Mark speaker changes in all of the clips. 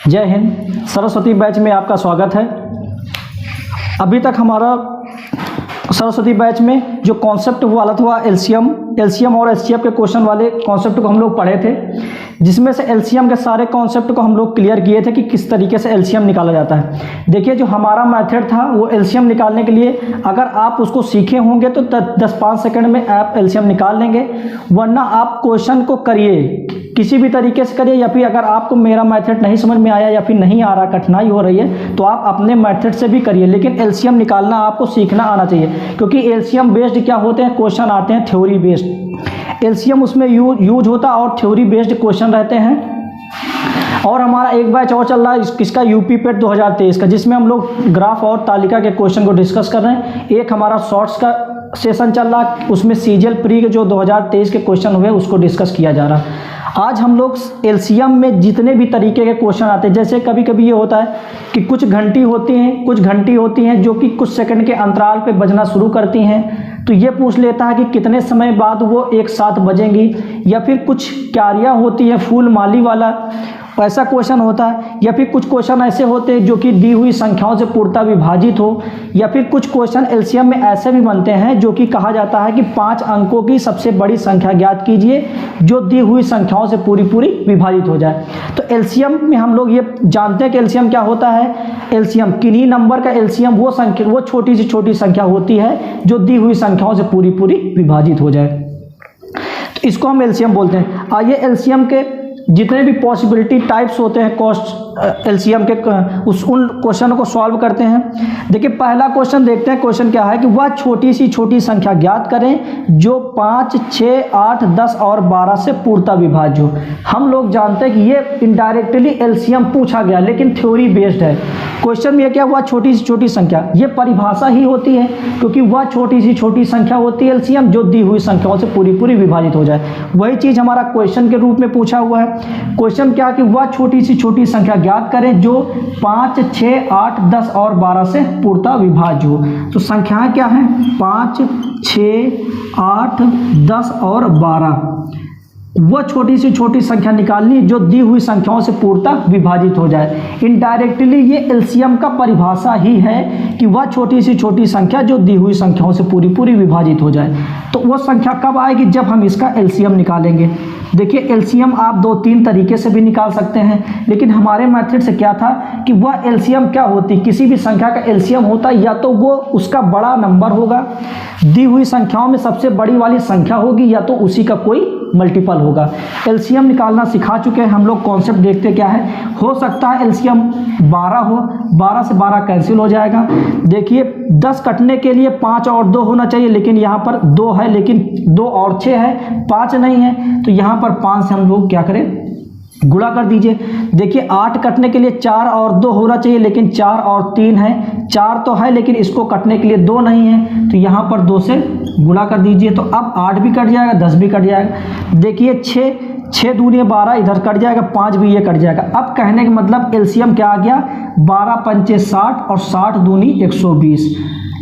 Speaker 1: जय हिंद। सरस्वती बैच में आपका स्वागत है। अभी तक हमारा सरस्वती बैच में जो कॉन्सेप्ट वाला था एलसीएम और एचसीएफ के क्वेश्चन वाले कॉन्सेप्ट को हम लोग पढ़े थे, जिसमें से एलसीएम के सारे कॉन्सेप्ट को हम लोग क्लियर किए थे कि किस तरीके से एलसीएम निकाला जाता है। देखिए, जो हमारा मेथड था वो एलसीएम निकालने के लिए अगर आप उसको सीखे होंगे तो 10-5 सेकंड में आप एलसीएम निकाल लेंगे, वरना आप क्वेश्चन को करिए, किसी भी तरीके से करिए, या फिर अगर आपको मेरा मेथड नहीं समझ में आया या फिर नहीं आ रहा, कठिनाई हो रही है, तो आप अपने मेथड से भी करिए, लेकिन एलसीएम निकालना आपको सीखना आना चाहिए। क्योंकि एलसीएम बेस्ड क्या होते हैं, क्वेश्चन आते हैं थ्योरी बेस्ड। एलसीएम उसमें यूज होता है और थ्योरी बेस्ड क्वेश्चन रहते हैं। और हमारा एक बैच और चल रहा है किसका, यूपी पेट 2023 का, जिसमें हम लोग ग्राफ और तालिका के क्वेश्चन को डिस्कस कर रहे हैं। एक हमारा शॉर्ट्स का सेशन चल रहा है, उसमें सीजीएल प्री के जो 2023 के क्वेश्चन हुए उसको डिस्कस किया जा रहा है। आज हम लोग एलसीएम में जितने भी तरीके के क्वेश्चन आते हैं, जैसे कभी कभी ये होता है कि कुछ घंटी होती हैं जो कि कुछ सेकंड के अंतराल पे बजना शुरू करती हैं, तो ये पूछ लेता है कि कितने समय बाद वो एक साथ बजेंगी। या फिर कुछ क्यारियाँ होती है फूल माली वाला, ऐसा क्वेश्चन होता है। या फिर कुछ क्वेश्चन ऐसे होते हैं जो कि दी हुई संख्याओं से पूर्णतः विभाजित हो। या फिर कुछ क्वेश्चन एलसीएम में ऐसे भी बनते हैं जो कि कहा जाता है कि 5 अंकों की सबसे बड़ी संख्या ज्ञात कीजिए जो दी हुई संख्याओं से पूरी विभाजित हो जाए। तो एलसीएम में हम लोग ये जानते हैं कि एलसीएम क्या होता है। एलसीएम किन्हीं नंबर का एलसीएम वो छोटी से छोटी संख्या होती है जो दी हुई संख्याओं से पूरी विभाजित हो जाए, तो इसको हम एलसीएम बोलते हैं। आइए एलसीएम के जितने भी पॉसिबिलिटी टाइप्स होते हैं कॉस्ट एलसीएम के उन क्वेश्चन को सॉल्व करते हैं। देखिए, पहला क्वेश्चन देखते हैं। क्वेश्चन क्या है कि वह छोटी सी छोटी संख्या ज्ञात करें जो 5, 6, 8, 10 और 12 से पूर्णतः विभाज्य हो। हम लोग जानते हैं कि ये इनडायरेक्टली एलसीएम पूछा गया, लेकिन थ्योरी बेस्ड है। क्वेश्चन में क्या हुआ, छोटी सी छोटी संख्या, ये परिभाषा ही होती है, क्योंकि वह छोटी सी छोटी संख्या होती है एलसीएम जो दी हुई संख्याओं से पूरी विभाजित हो जाए। वही चीज हमारा क्वेश्चन के रूप में पूछा हुआ है। क्वेश्चन क्या कि वह छोटी सी छोटी संख्या ज्ञात करें जो 5, 6, 8, 10 और 12 से पूर्णतः विभाज्य हो। तो संख्याएं क्या हैं, 5, 6, 8, 10 और 12। वह छोटी सी छोटी संख्या निकालनी जो दी हुई संख्याओं से पूर्णतः विभाजित हो जाए। इनडायरेक्टली ये एलसीएम का परिभाषा ही है कि वह छोटी सी छोटी संख्या जो दी हुई संख्याओं से पूरी विभाजित हो जाए। तो वह संख्या कब आएगी, जब हम इसका एलसीएम निकालेंगे। देखिए, एलसीएम आप 2-3 तरीके से भी निकाल सकते हैं, लेकिन हमारे मेथड से क्या था कि वह एलसीएम क्या होती, किसी भी संख्या का एलसीएम होता या तो वो उसका बड़ा नंबर होगा, दी हुई संख्याओं में सबसे बड़ी वाली संख्या होगी, या तो उसी का कोई मल्टीपल होगा। एलसीएम निकालना सिखा चुके हैं हम लोग। कॉन्सेप्ट देखते क्या है। हो सकता है एलसीएम 12 हो, 12 से 12 कैंसिल हो जाएगा। देखिए, 10 कटने के लिए 5 और 2 होना चाहिए, लेकिन यहाँ पर 2 है, लेकिन 2 और 6 है, 5 नहीं है, तो यहाँ पर 5 से हम लोग क्या करें, गुणा कर दीजिए। देखिए, 8 कटने के लिए 4 और 2 होना चाहिए, लेकिन 4 और 3 है, 4 तो है लेकिन इसको कटने के लिए 2 नहीं है, तो यहाँ पर 2 से गुणा कर दीजिए। तो अब 8 भी कट जाएगा, 10 भी कट जाएगा। देखिए, 6 दूनी 12 इधर कट जाएगा, 5 भी ये कट जाएगा। अब कहने का मतलब एलसीएम क्या आ गया, 12 पंचे 60 और 60 दूनी 120।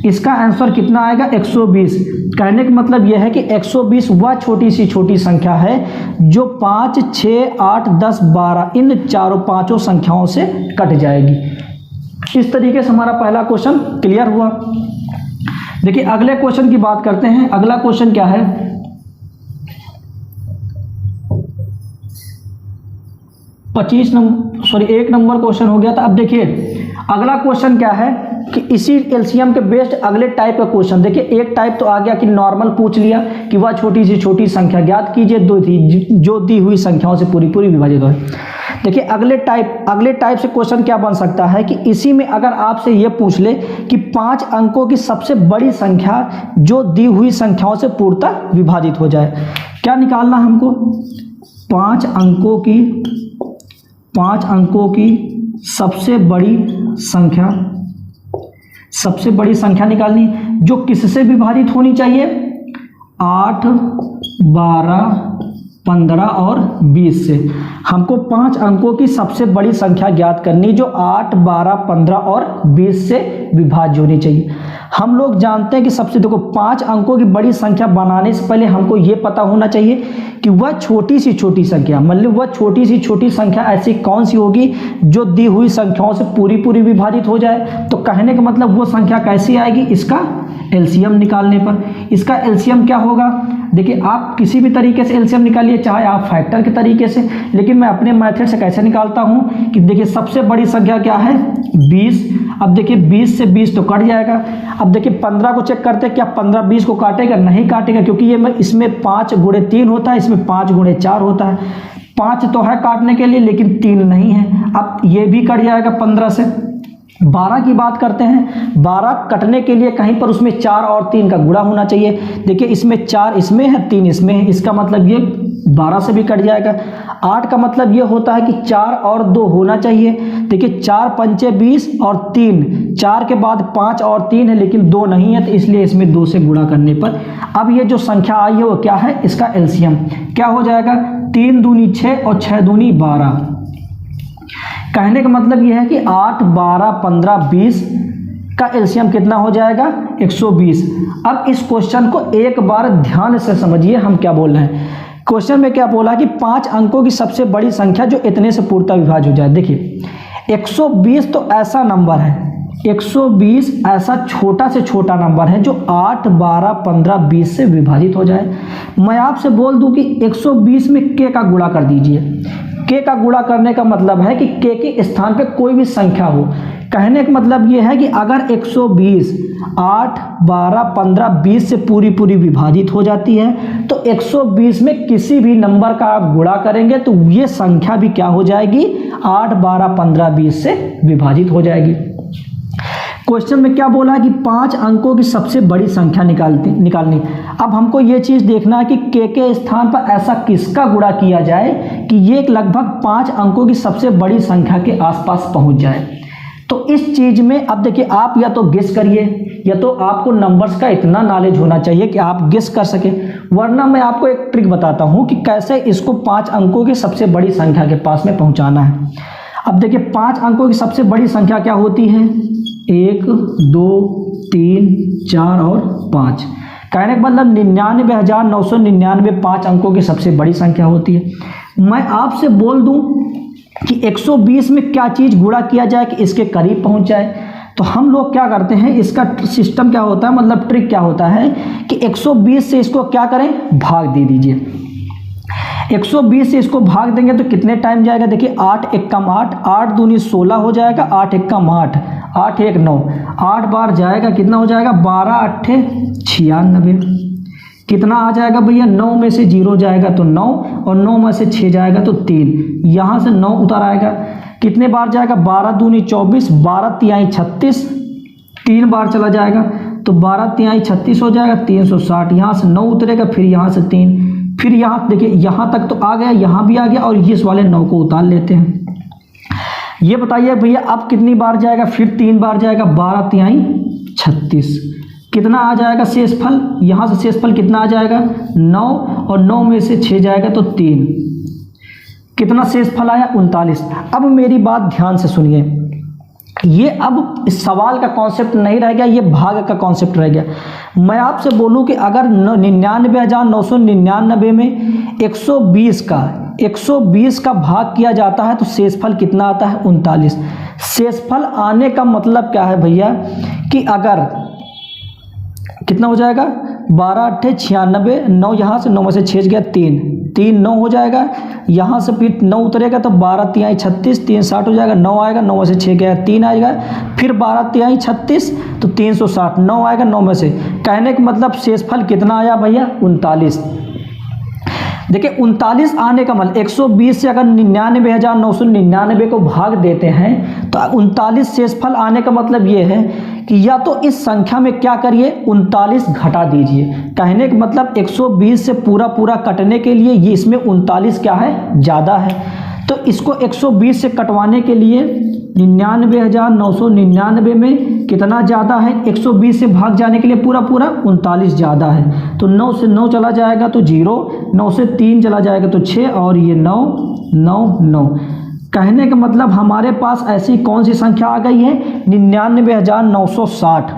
Speaker 1: इसका आंसर कितना आएगा, 120। कहने का मतलब यह है कि 120 वह छोटी सी छोटी संख्या है जो 5, 6, 8, 10, 12 इन 4-5 संख्याओं से कट जाएगी। इस तरीके से हमारा पहला क्वेश्चन क्लियर हुआ। देखिए, अगले क्वेश्चन की बात करते हैं। अगला क्वेश्चन क्या है, 1 नंबर क्वेश्चन हो गया था। अब देखिए, अगला क्वेश्चन क्या है कि इसी एलसीएम के बेस्ड अगले टाइप का क्वेश्चन। देखिए, एक टाइप तो आ गया कि नॉर्मल पूछ लिया कि वह छोटी सी छोटी संख्या ज्ञात कीजिए जो दी हुई संख्याओं से पूरी विभाजित हो। देखिए, अगले टाइप से क्वेश्चन क्या बन सकता है कि इसी में अगर आपसे ये पूछ ले कि 5 अंकों की सबसे बड़ी संख्या जो दी हुई संख्याओं से पूर्णतः विभाजित हो जाए। क्या निकालना हमको, 5 अंकों की सबसे बड़ी संख्या निकालनी जो किससे विभाजित होनी चाहिए, 8, 12, 15 और 20 से। हमको 5 अंकों की सबसे बड़ी संख्या ज्ञात करनी जो 8, 12, 15 और 20 से विभाज्य होनी चाहिए। हम लोग जानते हैं कि सबसे देखो 5 अंकों की बड़ी संख्या बनाने से पहले हमको ये पता होना चाहिए कि कि वह छोटी सी छोटी संख्या, मतलब वह छोटी सी छोटी संख्या ऐसी कौन सी होगी जो दी हुई संख्याओं से पूरी पूरी विभाजित हो जाए। तो कहने का मतलब वो संख्या कैसी आएगी, इसका एलसीएम निकालने पर। इसका एलसीएम क्या होगा, देखिए आप किसी भी तरीके से एलसीएम निकालिए, चाहे आप फैक्टर के तरीके से, लेकिन मैं अपने मेथड से कैसे निकालता हूँ कि देखिए सबसे बड़ी संख्या क्या है 20। अब देखिए 20 से 20 तो कट जाएगा। अब देखिए 15 को चेक करते हैं, क्या 15 20 को काटेगा, नहीं काटेगा, क्योंकि ये इसमें 5 गुणे 3 होता है, इसमें 5 गुणे 4 होता है। 5 तो है काटने के लिए लेकिन 3 नहीं है। अब ये भी कट जाएगा 15 से। 12 की बात करते हैं, 12 कटने के लिए कहीं पर उसमें 4 और 3 का गुणा होना चाहिए। देखिए इसमें 4 इसमें है, 3 इसमें है, इसका मतलब ये 12 से भी कट जाएगा। 8 का मतलब ये होता है कि 4 और 2 होना चाहिए। देखिए 4 पंचे 20 और 3, 4 के बाद 5 और 3 है लेकिन 2 नहीं है, तो इसलिए इसमें 2 से गुणा करने पर अब ये जो संख्या आई है वो क्या है, इसका एलसीएम क्या हो जाएगा, 3 दूनी 6 और 6 दूनी 12। कहने का मतलब यह है कि 8 12 15 20 का एलसीएम कितना हो जाएगा 120। अब इस क्वेश्चन को एक बार ध्यान से समझिए हम क्या बोल रहे हैं। क्वेश्चन में क्या बोला कि 5 अंकों की सबसे बड़ी संख्या जो इतने से पूर्णतः विभाज्य हो जाए। देखिए 120 तो ऐसा नंबर है, 120 ऐसा छोटा से छोटा नंबर है जो 8 12 15 20 से विभाजित हो जाए। मैं आपसे बोल दूं कि 120 में k का गुणा कर दीजिए। k का गुणा करने का मतलब है कि k के स्थान पे कोई भी संख्या हो। कहने का मतलब ये है कि अगर 120 8 12 15 20 से पूरी पूरी विभाजित हो जाती है तो 120 में किसी भी नंबर का आप गुणा करेंगे तो ये संख्या भी क्या हो जाएगी 8 12 15 20 से विभाजित हो जाएगी। क्वेश्चन में क्या बोला है कि 5 अंकों की सबसे बड़ी संख्या निकालनी। अब हमको ये चीज़ देखना है कि के स्थान पर ऐसा किसका गुणा किया जाए कि ये लगभग 5 अंकों की सबसे बड़ी संख्या के आसपास पहुंच जाए। तो इस चीज़ में अब देखिए आप या तो गेस करिए या तो आपको नंबर्स का इतना नॉलेज होना चाहिए कि आप गेस कर सकें, वरना मैं आपको एक ट्रिक बताता हूँ कि कैसे इसको 5 अंकों की सबसे बड़ी संख्या के पास में पहुँचाना है। अब देखिए 5 अंकों की सबसे बड़ी संख्या क्या होती है, 1 2 3 4 और 5। कहने का मतलब 99,999 5 अंकों की सबसे बड़ी संख्या होती है। मैं आपसे बोल दूं कि 120 में क्या चीज़ गुणा किया जाए कि इसके करीब पहुंच जाए, तो हम लोग क्या करते हैं, इसका सिस्टम क्या होता है, मतलब ट्रिक क्या होता है कि 120 से इसको क्या करें, भाग दे दीजिए। 120 से इसको भाग देंगे तो कितने टाइम जाएगा, देखिए 8 एकम 8, 8 दूनी 16 हो जाएगा, 8 एकम 8, 8 1 9, 8 बार जाएगा कितना हो जाएगा 12 8 96। कितना आ जाएगा भैया, 9 में से 0 जाएगा तो 9 और 9 में से 6 जाएगा तो 3, यहाँ से 9 उतर आएगा। कितने बार जाएगा, 12 दूनी 24, 12 तिहाई 36, 3 बार चला जाएगा तो 12 तिहाई 36 हो जाएगा 360। यहाँ से 9 उतरेगा, फिर यहाँ से 3, फिर यहाँ देखिए यहाँ तक तो आ गया, यहाँ भी आ गया और इस वाले 9 को उतार लेते हैं। ये बताइए भैया अब कितनी बार जाएगा, फिर 3 बार जाएगा, 12 तिहाई 36। कितना आ जाएगा शेषफल, यहाँ से शेषफल कितना आ जाएगा 9 और 9 में से 6 जाएगा तो 3, कितना शेषफल आया 39। अब मेरी बात ध्यान से सुनिए, ये अब इस सवाल का कॉन्सेप्ट नहीं रह गया, ये भाग का कॉन्सेप्ट रह गया। मैं आपसे बोलूं कि अगर 99,999 में 120 का भाग किया जाता है तो शेषफल कितना आता है 39। शेषफल आने का मतलब क्या है भैया कि अगर कितना हो जाएगा 12 8 96, 9 यहाँ से 9 में से 6 गया 3, 3 9 हो जाएगा, यहाँ से फिर 9 उतरेगा तो 12 तिहाई 36, 3 60 हो जाएगा, 9 आएगा, 9 में से 6 गया 3 आएगा, फिर 12 तिहाई 36 तो 360, 9 आएगा 9 में से। कहने का मतलब शेषफल कितना आया भैया 39। देखिए 39 आने का मतलब 120 से अगर 99,999 को भाग देते हैं तो 39 शेषफल आने का मतलब ये है कि या तो इस संख्या में क्या करिए 39 घटा दीजिए। कहने का मतलब 120 से पूरा कटने के लिए ये इसमें 39 क्या है ज़्यादा है, तो इसको 120 से कटवाने के लिए 99,999 में कितना ज़्यादा है, 120 से भाग जाने के लिए पूरा 39 ज़्यादा है। तो 9 से 9 चला जाएगा तो 0, 9 से 3 चला जाएगा तो 6 और ये 9 9 9। कहने का मतलब हमारे पास ऐसी कौन सी संख्या आ गई है 99,960।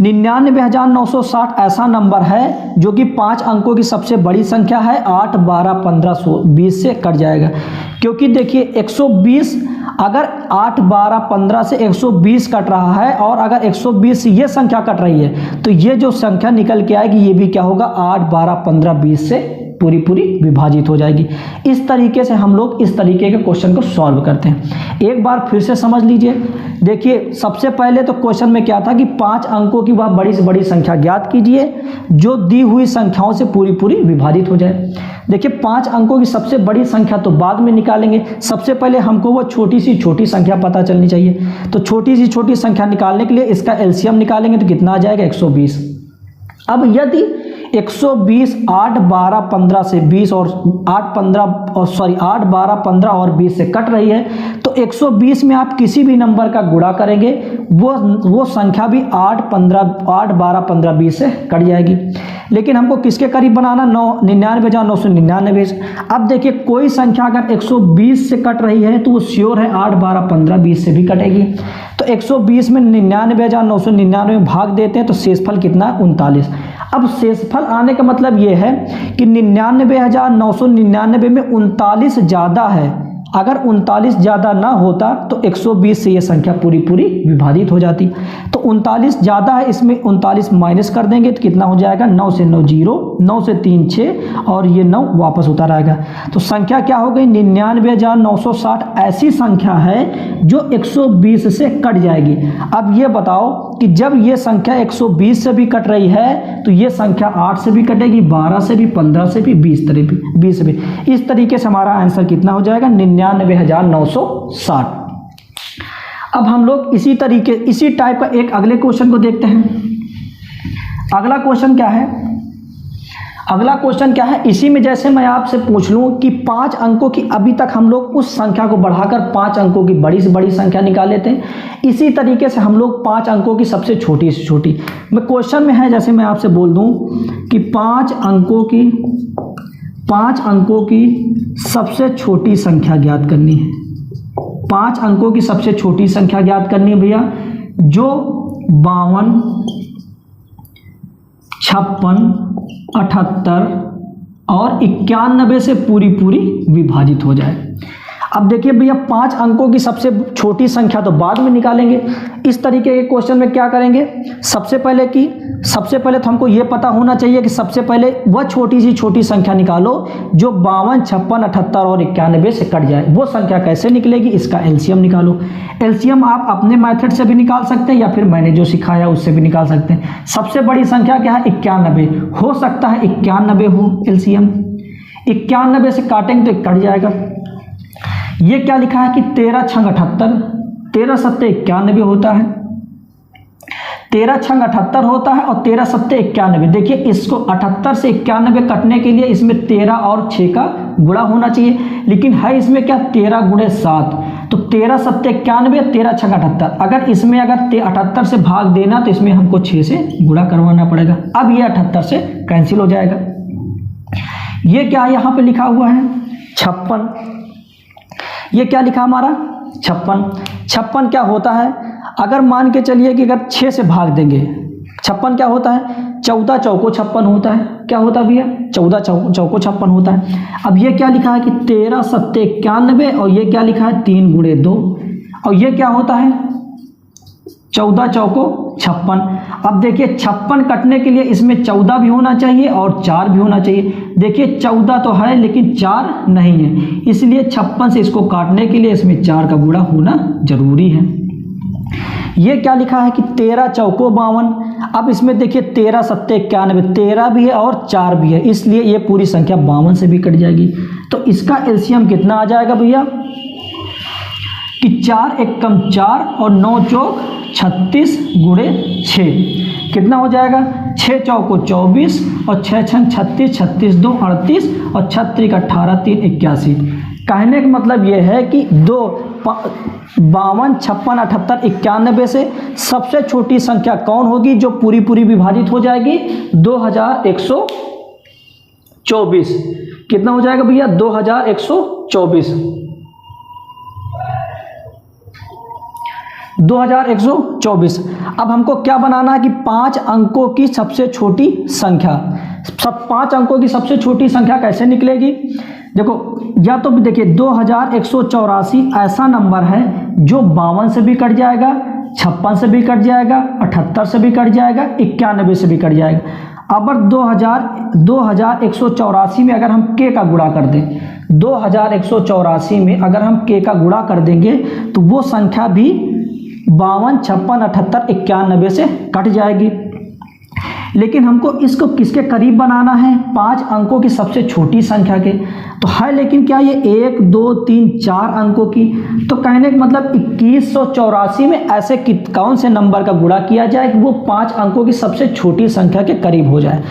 Speaker 1: 99,960 ऐसा नंबर है जो कि 5 अंकों की सबसे बड़ी संख्या है। 8, 12, 15, 20 से कट जाएगा, क्योंकि देखिए 120 अगर 8, 12, 15 से 120 कट रहा है और अगर 120 से ये संख्या कट रही है तो ये जो संख्या निकल के आएगी ये भी क्या होगा, 8, 12, 15, 20 से पूरी पूरी विभाजित हो जाएगी। इस तरीके से हम लोग इस तरीके के क्वेश्चन को सॉल्व करते हैं। एक बार फिर से समझ लीजिए। देखिए सबसे पहले तो क्वेश्चन में क्या था कि 5 अंकों की वह बड़ी से बड़ी संख्या ज्ञात कीजिए जो दी हुई संख्याओं से पूरी पूरी विभाजित हो जाए। देखिए 5 अंकों की सबसे बड़ी संख्या तो बाद में निकालेंगे, सबसे पहले हमको वो छोटी सी छोटी संख्या पता चलनी चाहिए। तो छोटी सी छोटी संख्या निकालने के लिए इसका एलसीएम निकालेंगे तो कितना आ जाएगा, 120। अब यदि 120 8, 12, 15 से 20 और 8, 12, 15 और 20 से कट रही है तो 120 में आप किसी भी नंबर का गुणा करेंगे वो संख्या भी 8, 12, 15, 20 से कट जाएगी। लेकिन हमको किसके करीब बनाना, 99,999। अब देखिए कोई संख्या अगर 120 से कट रही है तो वो श्योर है 8, 12, 15, 20 से भी कटेगी। तो 120 में 99,999 में भाग देते हैं तो शेषफल कितना, 39। अब शेषफल आने का मतलब ये है कि 99,999 में 39 ज़्यादा है। अगर 39 ज़्यादा ना होता तो 120 से ये संख्या पूरी पूरी विभाजित हो जाती। तो 39 ज़्यादा है, इसमें 39 माइनस कर देंगे तो कितना हो जाएगा, 9 से 9 0, 9 से 3 6 और ये 9 वापस उतर आएगा। तो संख्या क्या हो गई, 99,960 ऐसी संख्या है जो 120 से कट जाएगी। अब ये बताओ कि जब ये संख्या 120 से भी कट रही है तो ये संख्या 8 से भी कटेगी, 12 से भी, 15 से भी, 20 से भी। इस तरीके से हमारा आंसर कितना हो जाएगा, 99,960। अब हम लोग इसी टाइप का एक अगले क्वेश्चन को देखते हैं। अगला क्वेश्चन क्या है, इसी में जैसे मैं आपसे पूछ लूं कि 5 अंकों की, अभी तक हम लोग उस संख्या को बढ़ाकर 5 अंकों की बड़ी से बड़ी संख्या निकाल लेते हैं। इसी तरीके से हम लोग 5 अंकों की सबसे छोटी से छोटी, मैं क्वेश्चन में है जैसे मैं आपसे बोल दूं कि 5 अंकों की सबसे छोटी संख्या ज्ञात करनी है। 5 अंकों की सबसे छोटी संख्या ज्ञात करनी है भैया, जो 52, 56, 78 और 91 से पूरी पूरी विभाजित हो जाए। अब देखिए भैया 5 अंकों की सबसे छोटी संख्या तो बाद में निकालेंगे। इस तरीके के क्वेश्चन में क्या करेंगे, सबसे पहले तो हमको ये पता होना चाहिए कि सबसे पहले वह छोटी सी छोटी संख्या निकालो जो 52, 56, 78 और 91 से कट जाए। वो संख्या कैसे निकलेगी, इसका एलसीएम निकालो। एलसीएम आप अपने मेथड से भी निकाल सकते हैं या फिर मैंने जो सिखाया उससे भी निकाल सकते हैं। सबसे बड़ी संख्या क्या है, 91। हो सकता है 91 हो एलसीएम। 91 से काटेंगे तो कट जाएगा। ये क्या लिखा है कि 13 छंग 78, 13 सत्ते 91 होता है। 13 छंग 78 होता है और 13 सत्ते 91। देखिए इसको 78 से 91 कटने के लिए इसमें 13 और 6 का गुणा होना चाहिए, लेकिन है इसमें क्या 13 गुणे 7, तो 13 सत्ते 91, 13 छंग 78। अगर इसमें अगर 78 से भाग देना तो इसमें हमको 6 से गुणा करवाना पड़ेगा। अब ये 78 से कैंसिल हो जाएगा। ये क्या यहाँ पे लिखा हुआ है, 56। ये क्या लिखा हमारा, 56। 56 क्या होता है, अगर मान के चलिए कि अगर 6 से भाग देंगे, 56 क्या होता है, 14 चौको 56 होता है। क्या होता है भैया, 14 चौको 56 होता है। अब ये क्या लिखा है कि 13 सत्ते 91 और ये क्या लिखा है 3 गुणे 2 और ये क्या होता है 14 चौको 56। अब देखिए 56 कटने के लिए इसमें 14 भी होना चाहिए और 4 भी होना चाहिए। देखिए 14 तो है लेकिन 4 नहीं है, इसलिए 56 से इसको काटने के लिए इसमें 4 का गुणा होना जरूरी है। ये क्या लिखा है कि 13 चौको 52। अब इसमें देखिए 13 सत्ते 91, 13 भी है और 4 भी है, इसलिए ये पूरी संख्या 52 से भी कट जाएगी। तो इसका एलसीएम कितना आ जाएगा भैया कि 4 एकम 4 और 9 चौक 36 गुणे 6 कितना हो जाएगा, 6 चौको 24 और 6 छंग 36, 36 2 38 और 36 18 3 81। कहने का मतलब ये है कि 52, 56, 78, 91 से सबसे छोटी संख्या कौन होगी जो पूरी पूरी विभाजित हो जाएगी, 2124। कितना हो जाएगा भैया, 2124। 2124। अब हमको क्या बनाना है कि 5 अंकों की सबसे छोटी संख्या। सब 5 अंकों की सबसे छोटी संख्या कैसे निकलेगी? देखो, या तो देखिए 2184 ऐसा नंबर है जो 52 से भी कट जाएगा, 56 से भी कट जाएगा, 78 से भी कट जाएगा, 91 से भी कट जाएगा। अब 2184 में अगर हम के का गुणा कर दें, 2184 में अगर हम के का गुणा कर देंगे तो वो संख्या भी 52, 56, 78, 91 से कट जाएगी। लेकिन हमको इसको किसके करीब बनाना है? 5 अंकों की सबसे छोटी संख्या के। तो है लेकिन क्या ये 1, 2, 3, 4 अंकों की? तो कहने का मतलब 2184 में ऐसे कौन से नंबर का गुणा किया जाए कि वो 5 अंकों की सबसे छोटी संख्या के करीब हो जाए।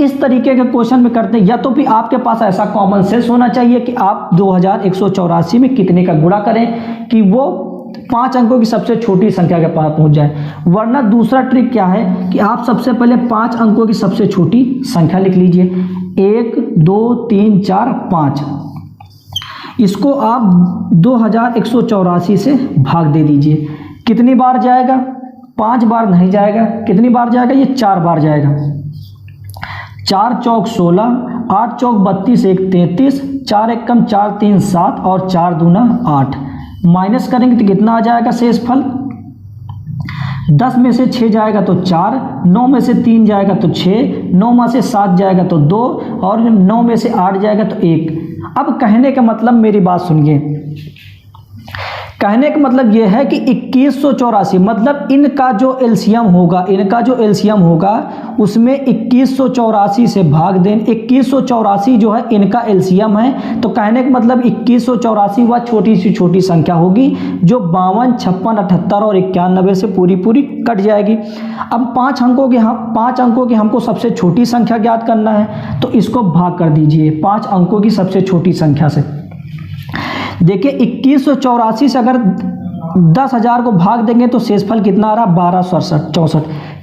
Speaker 1: इस तरीके के क्वेश्चन में करते हैं। या तो भी आपके पास ऐसा कॉमन सेंस होना चाहिए कि आप 2184 में कितने का गुणा करें कि वो 5 अंकों की सबसे छोटी संख्या के पास पहुंच जाए। वरना दूसरा ट्रिक क्या है कि आप सबसे पहले 5 अंकों की सबसे छोटी संख्या लिख लीजिए, 1, 2, 3, 4, 5। इसको आप 2184 से भाग दे दीजिए। कितनी बार जाएगा? 5 बार नहीं जाएगा। कितनी बार जाएगा? ये 4 बार जाएगा। 4 चौक 16, 8 चौक 32, 1 33, 4 एकम 4 3 7 और 4 दूना 8। माइनस करेंगे तो कितना आ जाएगा शेषफल? 10 में से 6 जाएगा तो 4, 9 में से 3 जाएगा तो 6, 9 में से 7 जाएगा तो 2 और 9 में से 8 जाएगा तो 1। अब कहने का मतलब, मेरी बात सुनिए, कहने का मतलब यह है कि 2184 मतलब इनका जो एलसीएम होगा उसमें 2184 से भाग दें। 2184 जो है इनका एलसीएम है। तो कहने का मतलब 2184 वह छोटी सी छोटी संख्या होगी जो 52, 56, 78 और 91 से पूरी कट जाएगी। अब 5 अंकों की हमको सबसे छोटी संख्या ज्ञात करना है, तो इसको भाग कर दीजिए 5 अंकों की सबसे छोटी संख्या से। देखिए 2184 से अगर 10,000 को भाग देंगे तो शेषफल कितना आ रहा? 1264।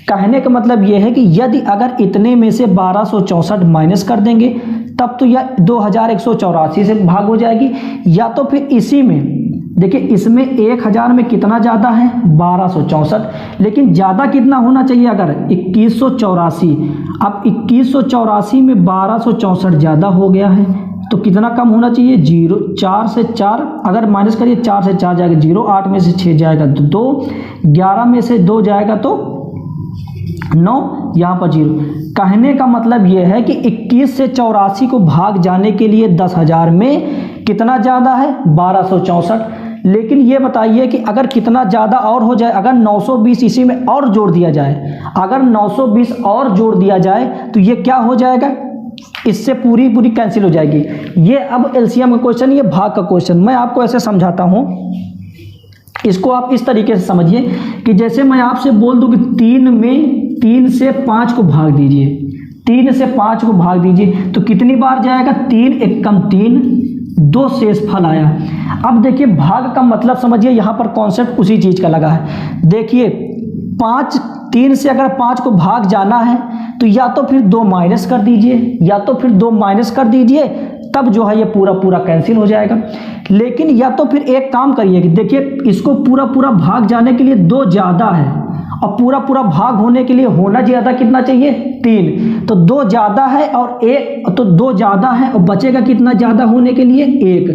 Speaker 1: कहने का मतलब यह है कि यदि अगर इतने में से 1264 माइनस कर देंगे तब तो यह 2184 से भाग हो जाएगी। या तो फिर इसी में देखिए, इसमें 1000 में कितना ज़्यादा है? 1264। लेकिन ज़्यादा कितना होना चाहिए? अगर 2184, अब 2184 में 1264 ज़्यादा हो गया है तो कितना कम होना चाहिए? 0। 4 से 4 अगर माइनस करिए, 4 से 4 जाएगा 0, 8 में से 6 जाएगा तो 2, 11 में से 2 जाएगा तो 9, यहाँ पर 0। कहने का मतलब यह है कि 21 से 84 को भाग जाने के लिए 10,000 में कितना ज़्यादा है? 1264। लेकिन ये बताइए कि अगर कितना ज़्यादा और हो जाए, अगर 920 इसी में और जोड़ दिया जाए, अगर 920 और जोड़ दिया जाए तो ये क्या हो जाएगा? इससे पूरी कैंसिल हो जाएगी। ये अब एलसीएम का क्वेश्चन, ये भाग का क्वेश्चन मैं आपको ऐसे समझाता हूँ। इसको आप इस तरीके से समझिए कि जैसे मैं आपसे बोल दूं कि 3 से 5 को भाग दीजिए, 3 से 5 को भाग दीजिए तो कितनी बार जाएगा? 3 एकम 3, 2 शेषफल आया। अब देखिए भाग का मतलब समझिए, यहाँ पर कॉन्सेप्ट उसी चीज़ का लगा है। देखिए 3 से अगर 5 को भाग जाना है तो या तो फिर 2 माइनस कर दीजिए, तब जो है ये पूरा कैंसिल हो जाएगा। लेकिन या तो फिर एक काम करिए कि देखिए इसको पूरा भाग जाने के लिए 2 ज़्यादा है और पूरा भाग होने के लिए होना ज़्यादा कितना चाहिए? 3। तो 2 ज़्यादा है और 1, तो 2 ज़्यादा है और बचेगा कितना ज़्यादा होने के लिए? 1।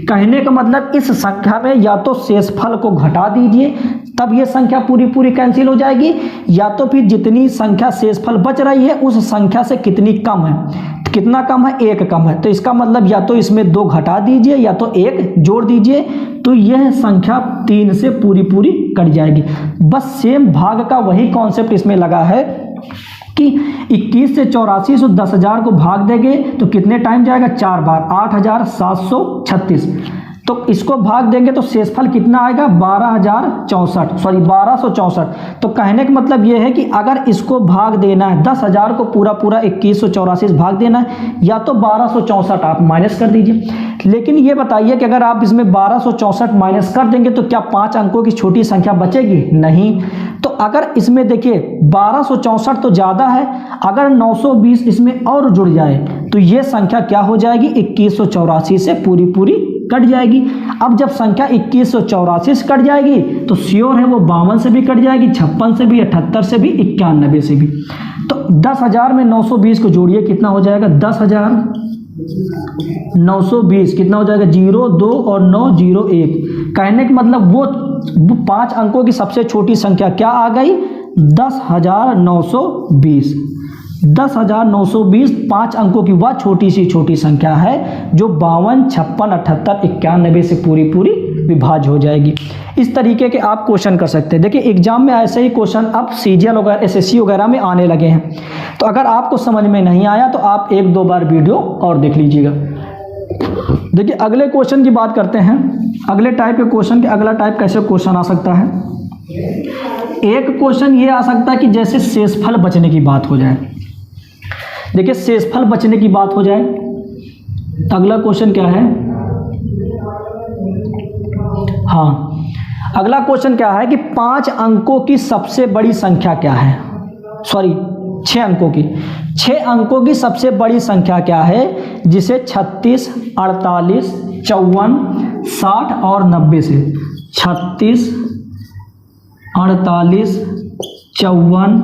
Speaker 1: कहने का मतलब इस संख्या में या तो शेषफल को घटा दीजिए तब ये संख्या पूरी कैंसिल हो जाएगी, या तो फिर जितनी संख्या शेषफल बच रही है उस संख्या से कितनी कम है? कितना कम है? 1 कम है। तो इसका मतलब या तो इसमें 2 घटा दीजिए या तो 1 जोड़ दीजिए, तो यह संख्या 3 से पूरी कट जाएगी। बस सेम भाग का वही कॉन्सेप्ट इसमें लगा है कि 21 से 84 से 10,000 को भाग देंगे तो कितने टाइम जाएगा? 4 बार, 8736। तो इसको भाग देंगे तो शेषफल कितना आएगा? 1264। तो कहने का मतलब ये है कि अगर इसको भाग देना है 10,000 को पूरा 2184 से भाग देना है, या तो 1264 आप माइनस कर दीजिए। लेकिन ये बताइए कि अगर आप इसमें 1264 माइनस कर देंगे तो क्या 5 अंकों की छोटी संख्या बचेगी? नहीं। तो अगर इसमें देखिए 1264 तो ज़्यादा है, अगर 920 इसमें और जुड़ जाए तो ये संख्या क्या हो जाएगी? 2184 से पूरी कट जाएगी। अब जब संख्या 2184 से कट जाएगी तो श्योर है वो 52 से भी कट जाएगी, 56 से भी, 78 से भी, 91 से भी। तो 10,000 में 920 को जोड़िए, कितना हो जाएगा? 10,920 कितना हो जाएगा? 0, 2 और 9, 0, 1। कहने का मतलब वो 5 अंकों की सबसे छोटी संख्या क्या आ गई? 10,920। 10,920 5 अंकों की वह छोटी सी छोटी संख्या है जो 52, 56, 78, 91 से पूरी विभाज्य हो जाएगी। इस तरीके के आप क्वेश्चन कर सकते हैं। देखिए एग्जाम में ऐसे ही क्वेश्चन अब सीजीएल वगैरह, एसएससी वगैरह में आने लगे हैं। तो अगर आपको समझ में नहीं आया तो आप 1-2 बार वीडियो और देख लीजिएगा। देखिए अगले क्वेश्चन की बात करते हैं। अगले टाइप के क्वेश्चन के अगला टाइप कैसे क्वेश्चन आ सकता है? एक क्वेश्चन ये आ सकता है कि जैसे शेषफल बचने की बात हो जाए। देखिए शेषफल बचने की बात हो जाए, अगला क्वेश्चन क्या है? हाँ, अगला क्वेश्चन क्या है कि 5 अंकों की सबसे बड़ी संख्या क्या है? सॉरी 6 अंकों की। 6 अंकों की सबसे बड़ी संख्या क्या है जिसे 36, 48, 54, 60 और 90 से 36, 48, 54,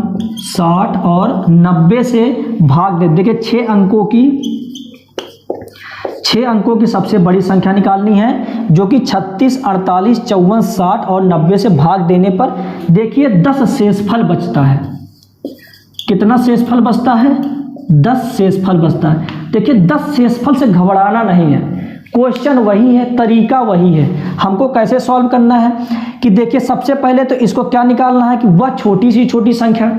Speaker 1: 60 और 90 से भाग दे। देखिए 6 अंकों की सबसे बड़ी संख्या निकालनी है जो कि 36, 48, 54, 60 और 90 से भाग देने पर देखिए 10 शेषफल बचता है। कितना शेषफल बचता है? 10 शेषफल बचता है। देखिए 10 शेषफल से घबराना नहीं है, क्वेश्चन वही है, तरीका वही है। हमको कैसे सॉल्व करना है कि देखिए सबसे पहले तो इसको क्या निकालना है कि वह छोटी सी छोटी संख्या।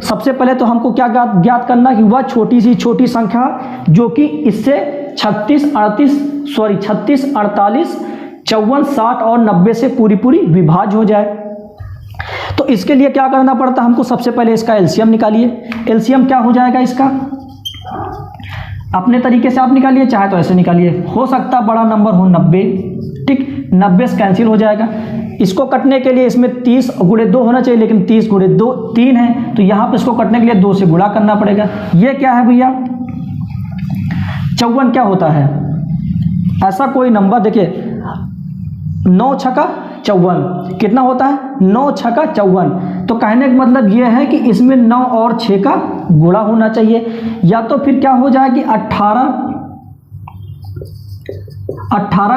Speaker 1: सबसे पहले तो हमको क्या ज्ञात करना है कि वह छोटी सी छोटी संख्या जो कि इससे 36, 48, 54, 60 और 90 से पूरी विभाज्य हो जाए। तो इसके लिए क्या करना पड़ता है हमको? सबसे पहले इसका एलसीएम निकालिए। एलसीएम क्या हो जाएगा इसका? अपने तरीके से आप निकालिए, चाहे तो ऐसे निकालिए। हो सकता बड़ा नंबर हो 90, ठीक, 90 से कैंसिल हो जाएगा। इसको कटने के लिए इसमें 30 गुणे 2 होना चाहिए, लेकिन 30 गुणे 2 3 है, तो यहाँ पर इसको कटने के लिए 2 से गुणा करना पड़ेगा। ये क्या है भैया? 54 क्या होता है? ऐसा कोई नंबर, देखिए 9 छक्का 54 कितना होता है? 9 छक्का 54। तो कहने का मतलब ये है कि इसमें 9 और 6 का गुणा होना चाहिए, या तो फिर क्या हो जाए कि 18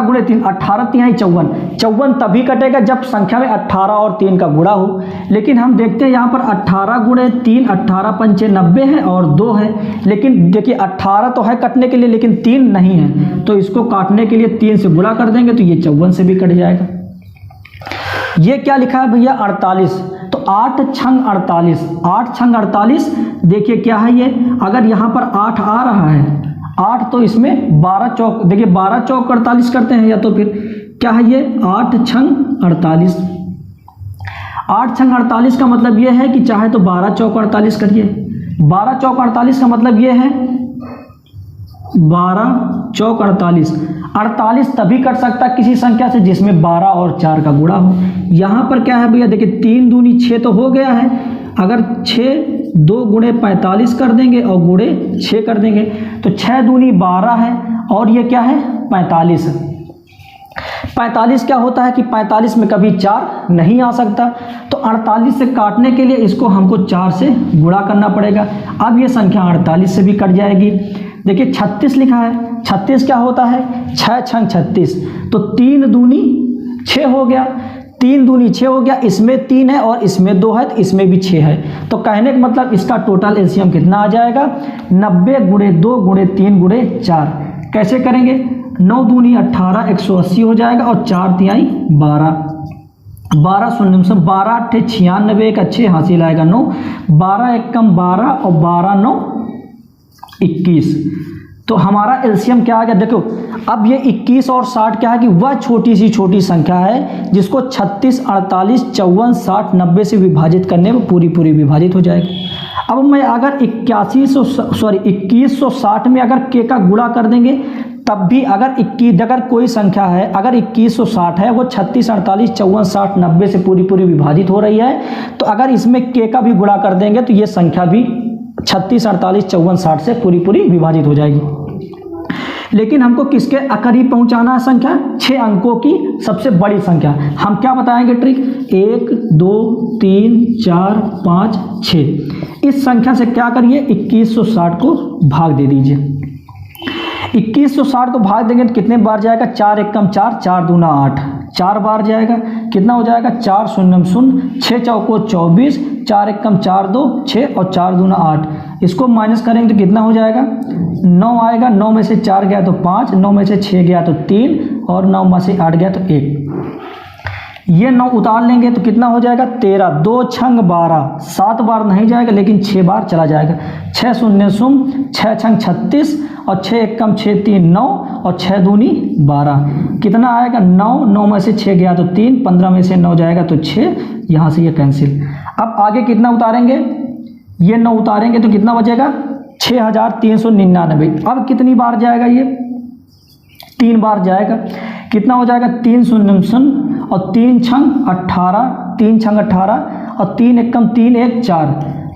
Speaker 1: गुणे 3, 18 तिहाई 54। 54 तभी कटेगा जब संख्या में 18 और 3 का गुणा हो। लेकिन हम देखते हैं यहाँ पर 18 गुणे 3, 18 पंचे 90 है और 2 है। लेकिन देखिए 18 तो है कटने के लिए, लेकिन 3 नहीं है, तो इसको काटने के लिए 3 से गुणा कर देंगे तो ये 54 से भी कट जाएगा। ये क्या लिखा है भैया? 48। तो 8 छंग 48, 8 छंग 48। देखिए क्या है ये? अगर यहाँ पर 8 आ रहा है, 8 तो इसमें 12 चौक, देखिए 12 चौक 48 करते हैं, या तो फिर क्या है ये? 8 छंग 48। 8 छंग 48 का मतलब ये है कि चाहे तो 12 चौक 48 करिए। 12 चौक 48 का मतलब ये है 12 चौक 48। 48 तभी कट सकता है किसी संख्या से जिसमें 12 और 4 का गुणा हो। यहाँ पर क्या है भैया? देखिए 3 दूनी 6 तो हो गया है। अगर 6 2 गुणे 45 कर देंगे और गुणे 6 कर देंगे तो 6 दूनी 12 है, और ये क्या है? 45। 45 क्या होता है कि 45 में कभी 4 नहीं आ सकता, तो 48 से काटने के लिए इसको हमको 4 से गुणा करना पड़ेगा। अब ये संख्या 48 से भी कट जाएगी। देखिए 36 लिखा है। 36 क्या होता है? 6 छंग 36। तो 3 दूनी 6 हो गया, 3 दूनी 6 हो गया। इसमें 3 है और इसमें 2 है, तो इसमें भी 6 है। तो कहने का मतलब इसका टोटल एलसीएम कितना आ जाएगा? 90 गुणे 2 गुणे 3 गुणे 4। कैसे करेंगे? 9 दूनी 18, 180 हो जाएगा, और 4 तिहाई 12, 12 शून्य से 12 8 96 का 6 हासिल आएगा 9, 12 1 कम 12 और 12 9 21। तो हमारा एलसीएम क्या आ गया? देखो अब ये 21 और 60 क्या है कि वह छोटी सी छोटी संख्या है जिसको 36, 48, 54, 60, 90 से विभाजित करने में पूरी विभाजित हो जाएगी। अब मैं अगर 2160 में अगर के का गुणा कर देंगे तब भी अगर कोई संख्या है, अगर 2160 है, वो 36, 48, 54, 60, 90 से पूरी विभाजित हो रही है, तो अगर इसमें के का भी गुणा कर देंगे तो ये संख्या भी 36, 48, 54, 60 से पूरी विभाजित हो जाएगी। लेकिन हमको किसके करीब पहुंचाना है संख्या, 6 अंकों की सबसे बड़ी संख्या। हम क्या बताएंगे ट्रिक, 1 2 3 4 5 6। इस संख्या से क्या करिए, 2160 को भाग दे दीजिए। 2160 को भाग देंगे तो कितने बार जाएगा, 4 एकम 4, 4 दूना 8, 4 बार जाएगा। कितना हो जाएगा, 4 शून्य शून्य, 6 चौको 24, 4 एकम 4 2 6 और 4 दूना 8। इसको माइनस करेंगे तो कितना हो जाएगा, 9 आएगा। 9 में से 4 गया तो 5, 9 में से 6 गया तो 3 और 9 में से 8 गया तो 1। ये 9 उतार लेंगे तो कितना हो जाएगा, 13, 2 छंग 12, 7 बार नहीं जाएगा लेकिन 6 बार चला जाएगा। 6 शून्य शून्य, 6 छंग 36 और 6 एकम 6 3 9 और 6 दूनी 12। कितना आएगा, 9, 9 में से 6 गया तो 3, 15 में से 9 जाएगा तो 6, यहाँ से ये कैंसिल। अब आगे कितना उतारेंगे, ये 9 उतारेंगे तो कितना बचेगा, 6399। अब कितनी बार जाएगा, ये 3 बार जाएगा। कितना हो जाएगा, 3 शून्य शून्य और 3 छंग 18, 3 छंग 18 और 3 एकम 3 1 4।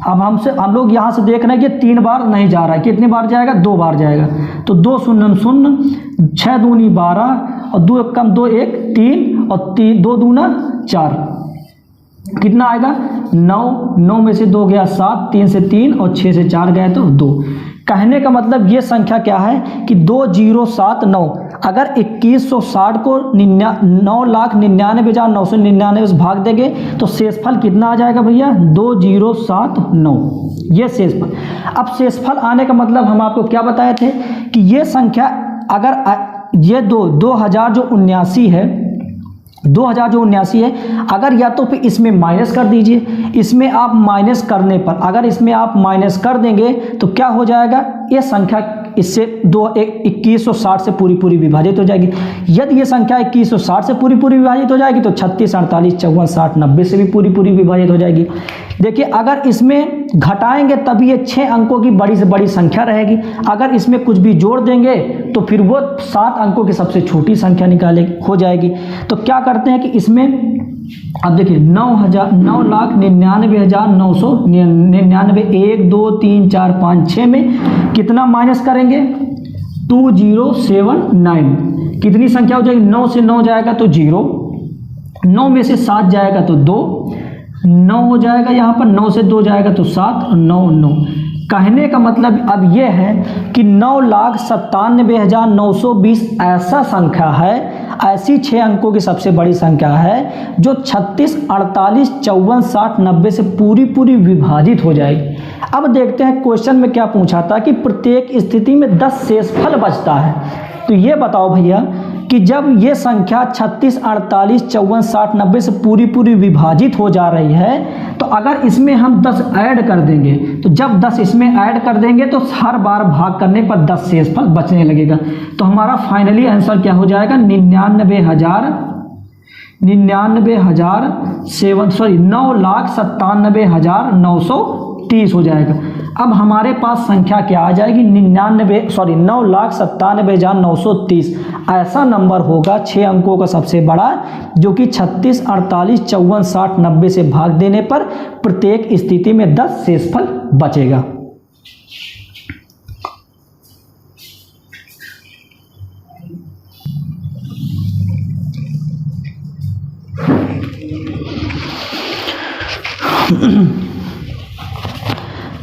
Speaker 1: अब हम लोग यहाँ से देख रहे हैं कि 3 बार नहीं जा रहा है, कितनी बार जाएगा, 2 बार जाएगा। तो 2 शून्य शून्य, 6 दूनी 12 और 2 एकम 2 1 3 और 2 दूना 4। कितना आएगा, 9, 9 में से 2 गया 7, 3 से 3 और 6 से 4 गया तो 2। कहने का मतलब ये संख्या क्या है कि 2079। अगर 2160 को 9,99,999 से भाग देंगे तो शेषफल कितना आ जाएगा भैया, 2079, ये शेषफल। अब शेषफल आने का मतलब हम आपको क्या बताए थे कि ये संख्या अगर ये 2000 जो 79 है, 2000 जो 79 है, अगर या तो फिर इसमें माइनस कर दीजिए, इसमें आप माइनस करने पर अगर इसमें आप माइनस कर देंगे तो क्या हो जाएगा, ये संख्या इससे 2160 से पूरी विभाजित हो जाएगी। यदि ये संख्या 2160 से पूरी विभाजित हो जाएगी तो 36 48 54 60 90 से भी पूरी विभाजित हो जाएगी। देखिए अगर इसमें घटाएंगे तभी ये 6 अंकों की बड़ी से बड़ी संख्या रहेगी। अगर इसमें कुछ भी जोड़ देंगे तो फिर वो 7 अंकों की सबसे छोटी संख्या हो जाएगी। तो क्या करते हैं कि इसमें अब देखिए 9,99,999, 1 2 3 4 5 6 में कितना माइनस करेंगे, 2079। कितनी संख्या हो जाएगी, 9 से 9 जाएगा तो 0, 9 में से 7 जाएगा तो 2, 9 हो जाएगा। यहाँ पर 9 से 2 जाएगा तो 7 और 9 9। कहने का मतलब अब यह है कि 9,97,920 ऐसा संख्या है, ऐसी 6 अंकों की सबसे बड़ी संख्या है जो 36 48 54 60 90 से पूरी विभाजित हो जाएगी। अब देखते हैं क्वेश्चन में क्या पूछा था कि प्रत्येक स्थिति में 10 शेषफल बचता है। तो ये बताओ भैया कि जब ये संख्या 36 48 54 60 90 से पूरी विभाजित हो जा रही है तो अगर इसमें हम 10 ऐड कर देंगे, तो जब 10 इसमें ऐड कर देंगे तो हर बार भाग करने पर 10 शेषफल बचने लगेगा। तो हमारा फाइनली आंसर क्या हो जाएगा, 9,97,930 हो जाएगा। अब हमारे पास संख्या क्या आ जाएगी, 9,97,930 ऐसा नंबर होगा 6 अंकों का सबसे बड़ा जो कि 36 48 54 60 90 से भाग देने पर प्रत्येक स्थिति में 10 शेषफल बचेगा।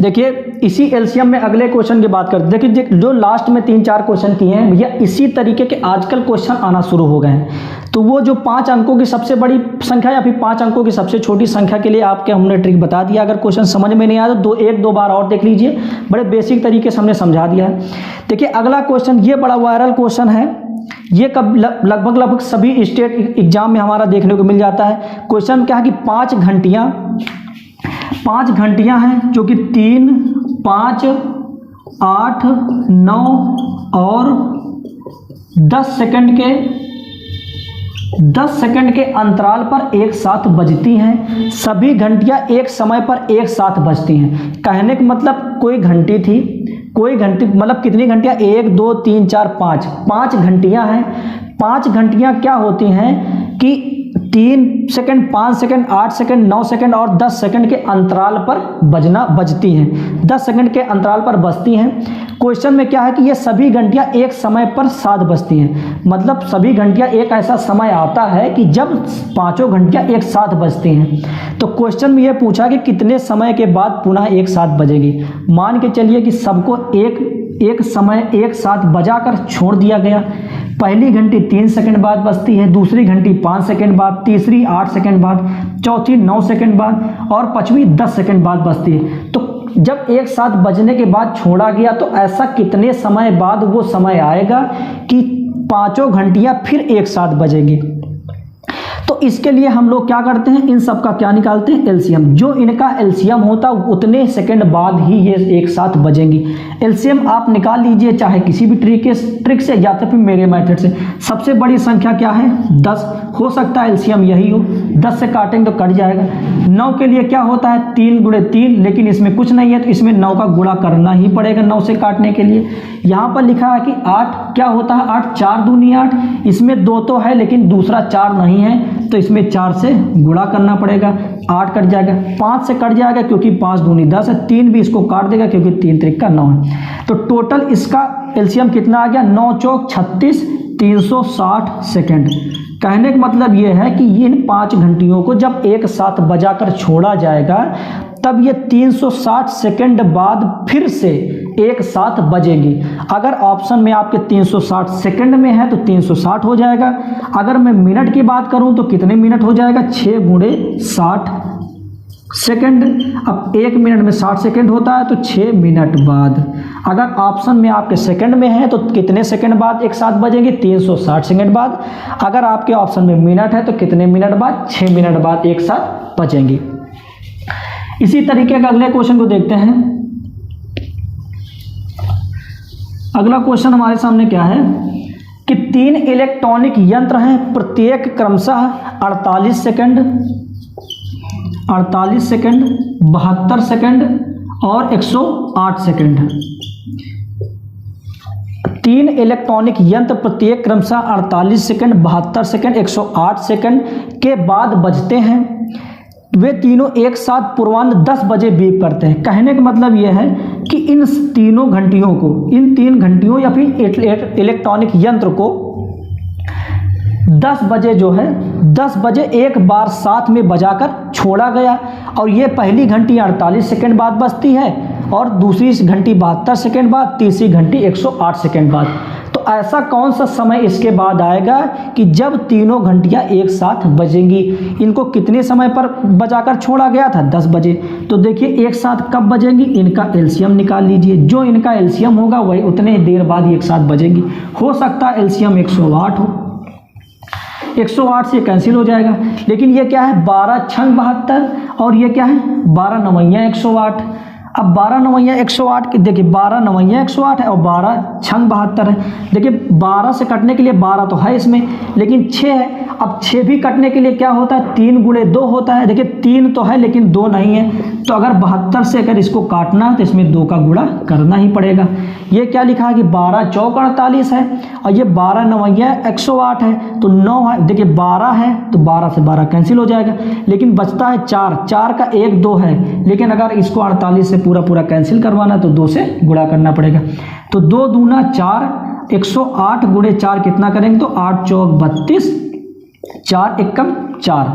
Speaker 1: देखिए इसी एलसीएम में अगले क्वेश्चन की बात करते हैं। देखिए जो लास्ट में 3-4 क्वेश्चन किए हैं भैया, इसी तरीके के आजकल क्वेश्चन आना शुरू हो गए हैं। तो वो जो 5 अंकों की सबसे बड़ी संख्या या फिर 5 अंकों की सबसे छोटी संख्या के लिए आपके हमने ट्रिक बता दिया। अगर क्वेश्चन समझ में नहीं आया तो 1-2 बार और देख लीजिए, बड़े बेसिक तरीके से हमने समझा दिया है। देखिए अगला क्वेश्चन, ये बड़ा वायरल क्वेश्चन है, ये कब लगभग सभी स्टेट एग्जाम में हमारा देखने को मिल जाता है। क्वेश्चन क्या है कि 5 घंटियां हैं जो कि 3, 5, 8, 9 और 10 सेकंड के अंतराल पर एक साथ बजती हैं। सभी घंटियां एक समय पर एक साथ बजती हैं। कहने का मतलब कोई घंटी थी, कोई घंटी मतलब कितनी घंटियां, 1 2 3 4 5 घंटियां हैं। 5 घंटियां क्या होती हैं कि 3 सेकंड, 5 सेकंड, 8 सेकंड, 9 सेकंड और 10 सेकंड के अंतराल पर बजती हैं। 10 सेकंड के अंतराल पर बजती हैं। क्वेश्चन में क्या है कि ये सभी घंटियां एक समय पर 7 बजती हैं, मतलब सभी घंटियां एक ऐसा समय आता है कि जब पांचों घंटियां एक साथ बजती हैं। तो क्वेश्चन में ये पूछा कि कितने समय के बाद पुनः एक साथ बजेगी। मान के चलिए कि सबको एक समय एक साथ बजाकर छोड़ दिया गया। पहली घंटी 3 सेकंड बाद बजती है, दूसरी घंटी 5 सेकंड बाद, तीसरी 8 सेकंड बाद, चौथी 9 सेकंड बाद और पांचवी 10 सेकंड बाद बजती है। तो जब एक साथ बजने के बाद छोड़ा गया तो ऐसा कितने समय बाद वो समय आएगा कि पांचों घंटियां फिर एक साथ बजेगी। तो इसके लिए हम लोग क्या करते हैं, इन सब का क्या निकालते हैं, एलसीएम। जो इनका एलसीएम होता है उतने सेकंड बाद ही ये एक साथ बजेंगी। एलसीएम आप निकाल लीजिए, चाहे किसी भी ट्रिक से या तो फिर मेरे मेथड से। सबसे बड़ी संख्या क्या है, 10। हो सकता है एलसीएम यही हो, 10 से काटेंगे तो कट जाएगा। 9 के लिए क्या होता है, 3 गुणे 3, लेकिन इसमें कुछ नहीं है तो इसमें 9 का गुणा करना ही पड़ेगा 9 से काटने के लिए। यहाँ पर लिखा है कि 8 क्या होता है, 8 4 दूनी 8, इसमें 2 तो है लेकिन दूसरा 4 नहीं है तो इसमें 4 से गुणा करना पड़ेगा, 8 कट जाएगा। 5 से कट जाएगा क्योंकि 5 दूनी 10 है, 3 भी इसको काट देगा क्योंकि 3 त्रिक का 9 है। तो टोटल इसका एलसीएम कितना आ गया, 9 चौक 36, 360 सेकेंड। कहने का मतलब ये है कि इन 5 घंटियों को जब एक साथ बजाकर छोड़ा जाएगा तब ये 360 सेकंड बाद फिर से एक साथ बजेगी। अगर ऑप्शन में आपके 360 सेकंड में है तो 360 हो जाएगा। अगर मैं मिनट की बात करूं तो कितने मिनट हो जाएगा, 6 गुणे 60 सेकंड। अब 1 मिनट में 60 सेकंड होता है तो 6 मिनट बाद। अगर ऑप्शन में आपके सेकंड में है तो कितने सेकंड बाद एक साथ बजेंगे, 360 सेकंड बाद। अगर आपके ऑप्शन में मिनट है तो कितने मिनट बाद, 6 मिनट बाद एक साथ बजेंगे। इसी तरीके का अगले क्वेश्चन को देखते हैं। अगला क्वेश्चन हमारे सामने क्या है कि 3 इलेक्ट्रॉनिक यंत्र हैं, प्रत्येक क्रमशः 48 सेकंड, 72 सेकंड और 108 सेकंड। 3 इलेक्ट्रॉनिक यंत्र प्रत्येक क्रमशः 48 सेकंड, 72 सेकंड, 108 सेकंड के बाद बजते हैं। वे तीनों एक साथ पूर्वाह्न 10 बजे बीप करते हैं। कहने का मतलब यह है कि इन तीनों घंटियों को, इन 3 घंटियों या फिर इलेक्ट्रॉनिक यंत्र को 10 बजे जो है 10 बजे एक बार साथ में बजाकर छोड़ा गया। और ये पहली घंटी 48 सेकंड बाद बजती है और दूसरी घंटी 72 सेकंड बाद, तीसरी घंटी 108 सेकंड बाद। तो ऐसा कौन सा समय इसके बाद आएगा कि जब तीनों घंटियां एक साथ बजेंगी। इनको कितने समय पर बजाकर छोड़ा गया था, 10 बजे। तो देखिए एक साथ कब बजेंगी, इनका एलसीएम निकाल लीजिए। जो इनका एलसीएम होगा वही उतने देर बाद एक साथ बजेंगी। हो सकता है एलसीएम 108 हो, 108 से कैंसिल हो जाएगा। लेकिन ये क्या है, 12 छंग 72 और ये क्या है, 12 नवैया 108। अब 12 नवैया 108 के देखिए, 12 नवैया 108 है और 12 छंग 72 है। देखिए 12 से कटने के लिए 12 तो है इसमें, लेकिन 6 है। अब 6 भी कटने के लिए क्या होता है, 3 गुणे 2 होता है। देखिए 3 तो है लेकिन 2 नहीं है, तो अगर 72 से अगर इसको काटना है तो इसमें 2 का गुणा करना ही पड़ेगा। ये क्या लिखा है कि 12 चौक 48 है और ये 12 नवैया 108 है तो 9 है। देखिए 12 है तो 12 से 12 कैंसिल हो जाएगा, लेकिन बचता है 4। 4 का 1 2 है, लेकिन अगर इसको 48 से पूरा कैंसिल करवाना तो 2 से गुणा करना पड़ेगा। तो 2 दूना 4, 108 गुणे 4 कितना करेंगे, तो 8 चौक 32, 4 एकम 4,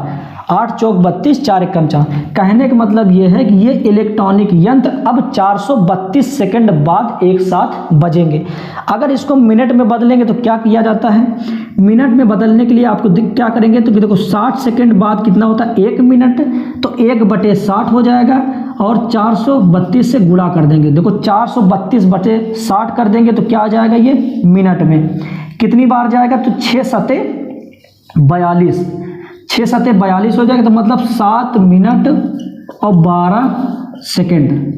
Speaker 1: 8 चौक 32, 4 एकम 4। कहने का मतलब ये है कि ये इलेक्ट्रॉनिक यंत्र अब 432 सेकंड बाद एक साथ बजेंगे। अगर इसको मिनट में बदलेंगे तो क्या किया जाता है, मिनट में बदलने के लिए आपको क्या करेंगे, तो देखो 60 सेकंड बाद कितना होता है, 1 मिनट, तो 1/60 हो जाएगा और 432 से गुणा कर देंगे। देखो 432/60 कर देंगे तो क्या आ जाएगा, ये मिनट में कितनी बार जाएगा, तो 6 सते 42, 6 सते 42 हो जाएगा। तो मतलब 7 मिनट और 12 सेकेंड।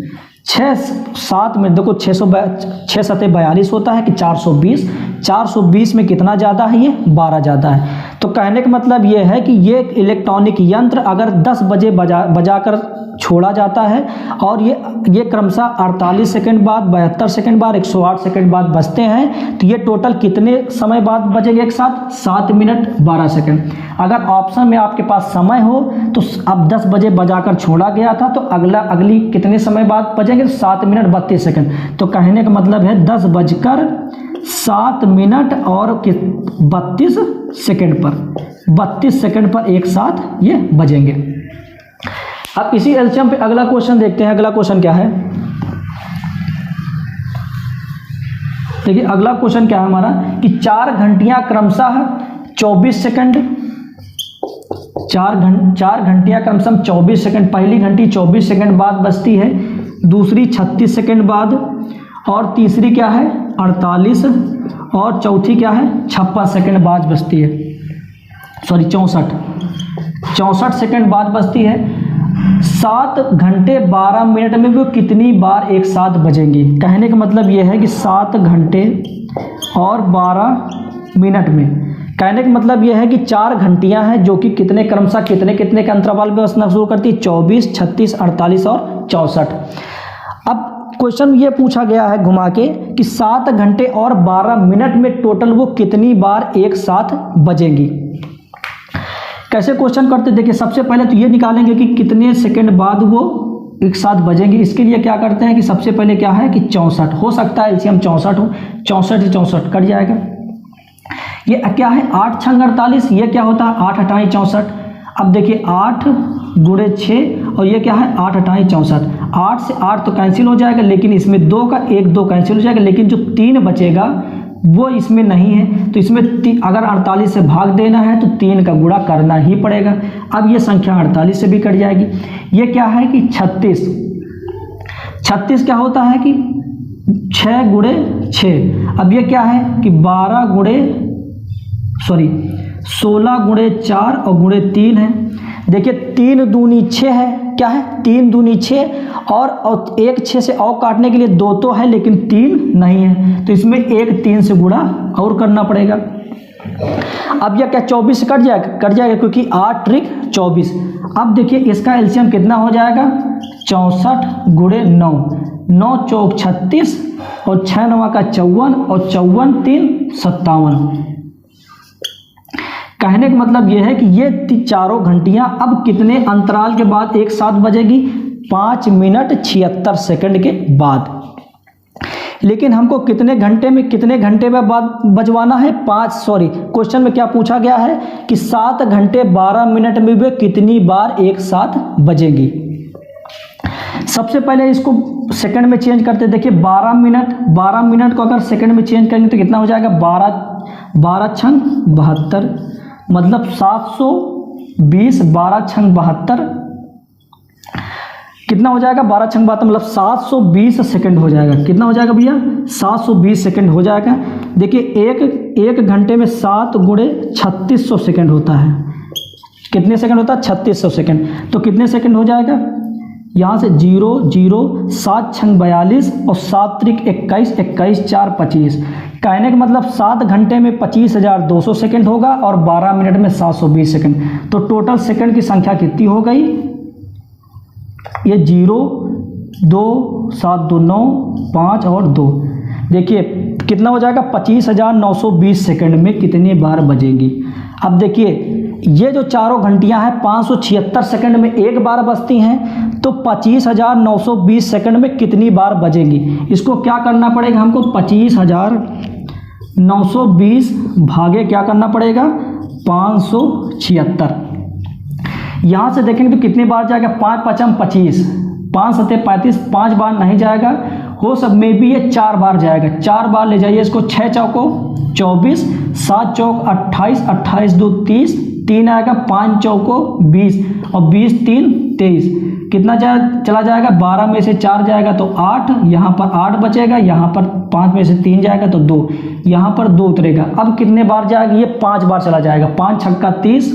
Speaker 1: 6-7 में देखो 6 सते 42 होता है कि 420, 420 में कितना ज़्यादा है, ये 12 ज़्यादा है। तो कहने का मतलब ये है कि ये इलेक्ट्रॉनिक यंत्र अगर 10 बजे बजाकर छोड़ा जाता है और ये क्रमशः 48 सेकंड बाद, 72 सेकंड बाद, 108 सेकंड बाद बजते हैं। तो ये टोटल कितने समय बाद बजेंगे एक साथ? 7 मिनट 12 सेकंड। अगर ऑप्शन में आपके पास समय हो तो अब 10 बजे बजाकर छोड़ा गया था तो अगली कितने समय बाद बजेंगे? 7 मिनट 32 सेकंड। तो कहने का मतलब है 10 बजकर 7 मिनट और 32 सेकंड पर, 32 सेकंड पर एक साथ ये बजेंगे। अब इसी एलसीएम पे अगला क्वेश्चन देखते हैं। अगला क्वेश्चन क्या है? देखिए अगला क्वेश्चन क्या है हमारा कि 4 घंटियां क्रमशः 24 सेकंड, 4 घंटियां क्रमशः 24 सेकंड, पहली घंटी 24 सेकंड बाद बजती है, दूसरी 36 सेकंड बाद, और तीसरी क्या है 48, और चौथी क्या है 56 सेकंड बाद बजती है, सॉरी 64 सेकंड बाद बजती है। 7 घंटे 12 मिनट में वो कितनी बार एक साथ बजेंगी? कहने का मतलब ये है कि 7 घंटे और 12 मिनट में, कहने का मतलब ये है कि 4 घंटियां हैं जो कि कितने क्रमशः कितने के अंतराल में बजना शुरू करती है? 24, 36, 48 और 64। अब क्वेश्चन ये पूछा गया है घुमा के कि 7 घंटे और 12 मिनट में टोटल वो कितनी बार एक साथ बजेंगी। कैसे क्वेश्चन करते? देखिए सबसे पहले तो ये निकालेंगे कि कितने सेकंड बाद वो एक साथ बजेंगे। इसके लिए क्या करते हैं कि सबसे पहले क्या है कि 64 हो सकता है, एलसीएम 64 हो, 64 से 64 कट जाएगा। ये क्या है 8 छंग 48, ये क्या होता है 8 अठाई 64। अब देखिए 8 गुणे 6 और ये क्या है 8 अठाई 64। 8 से 8 तो कैंसिल हो जाएगा, लेकिन इसमें 2 का 1 2 कैंसिल हो जाएगा, लेकिन जो 3 बचेगा वो इसमें नहीं है। तो इसमें अगर 48 से भाग देना है तो 3 का गुणा करना ही पड़ेगा। अब ये संख्या 48 से भी कट जाएगी। ये क्या है कि 36 क्या होता है कि 6 गुणे 6। अब ये क्या है कि 16 गुणे 4 और गुणे 3 है। देखिए 3 दूनी 6 है, क्या है 3 दूनी 6 और एक 6 से और काटने के लिए 2 तो है लेकिन 3 नहीं है, तो इसमें एक 3 से गुणा और करना पड़ेगा। अब यह क्या 24 से कट जाएगा क्योंकि 8 त्रिक 24। अब देखिए इसका एलसीएम कितना हो जाएगा 64 गुणे 9, 9 चौक 36 और 6 नवा का 54 और 54 3 57। कहने का मतलब यह है कि ये चारों घंटियां अब कितने अंतराल के बाद एक साथ बजेगी? 5 मिनट 76 सेकंड के बाद। लेकिन हमको कितने घंटे में बाद बजवाना है? क्वेश्चन में क्या पूछा गया है कि 7 घंटे 12 मिनट में वे कितनी बार एक साथ बजेगी। सबसे पहले इसको सेकंड में चेंज करते। देखिए 12 मिनट को अगर सेकंड में चेंज करेंगे तो कितना हो जाएगा 12 छंग 72, मतलब 720। 12 छंग 72 कितना हो जाएगा? 12 छंग 72 मतलब 720 सेकंड हो जाएगा। कितना हो जाएगा भैया? 720 सेकंड हो जाएगा। देखिए एक घंटे में 7 गुणे 3600 सेकंड होता है। कितने सेकंड होता है? 3600 सेकंड। तो कितने सेकंड हो जाएगा? यहाँ से 0 0 7 छंग 42 और 7 त्रिक 21, 21 4 25। कहने का मतलब 7 घंटे में 25,200 सेकंड होगा और 12 मिनट में 720 सेकंड। तो टोटल सेकंड की संख्या कितनी हो गई? ये 0 2 7 2 9 5 और 2। देखिए कितना हो जाएगा 25,920 सेकंड में कितनी बार बजेगी। अब देखिए ये जो चारों घंटियां हैं 576 सेकंड में एक बार बजती हैं, तो 25,920 सेकंड में कितनी बार बजेंगी। इसको क्या करना पड़ेगा हमको? 25,920 भागे क्या करना पड़ेगा 576। यहाँ से देखेंगे तो कितनी बार जाएगा 5 5 25, 5 7 35, 5 बार नहीं जाएगा। हो सब में भी ये 4 बार जाएगा। 4 बार ले जाइए इसको। 6 चौको 24, 7 चौक 28, 28 2 30, 3 आएगा, 5 चौको 20 और 20 3 23। कितना चला जाएगा? 12 में से 4 जाएगा तो 8, यहाँ पर 8 बचेगा, यहाँ पर 5 में से 3 जाएगा तो 2, यहाँ पर 2 उतरेगा। अब कितने बार जाएगा? ये 5 बार चला जाएगा। 5 छक्का 30,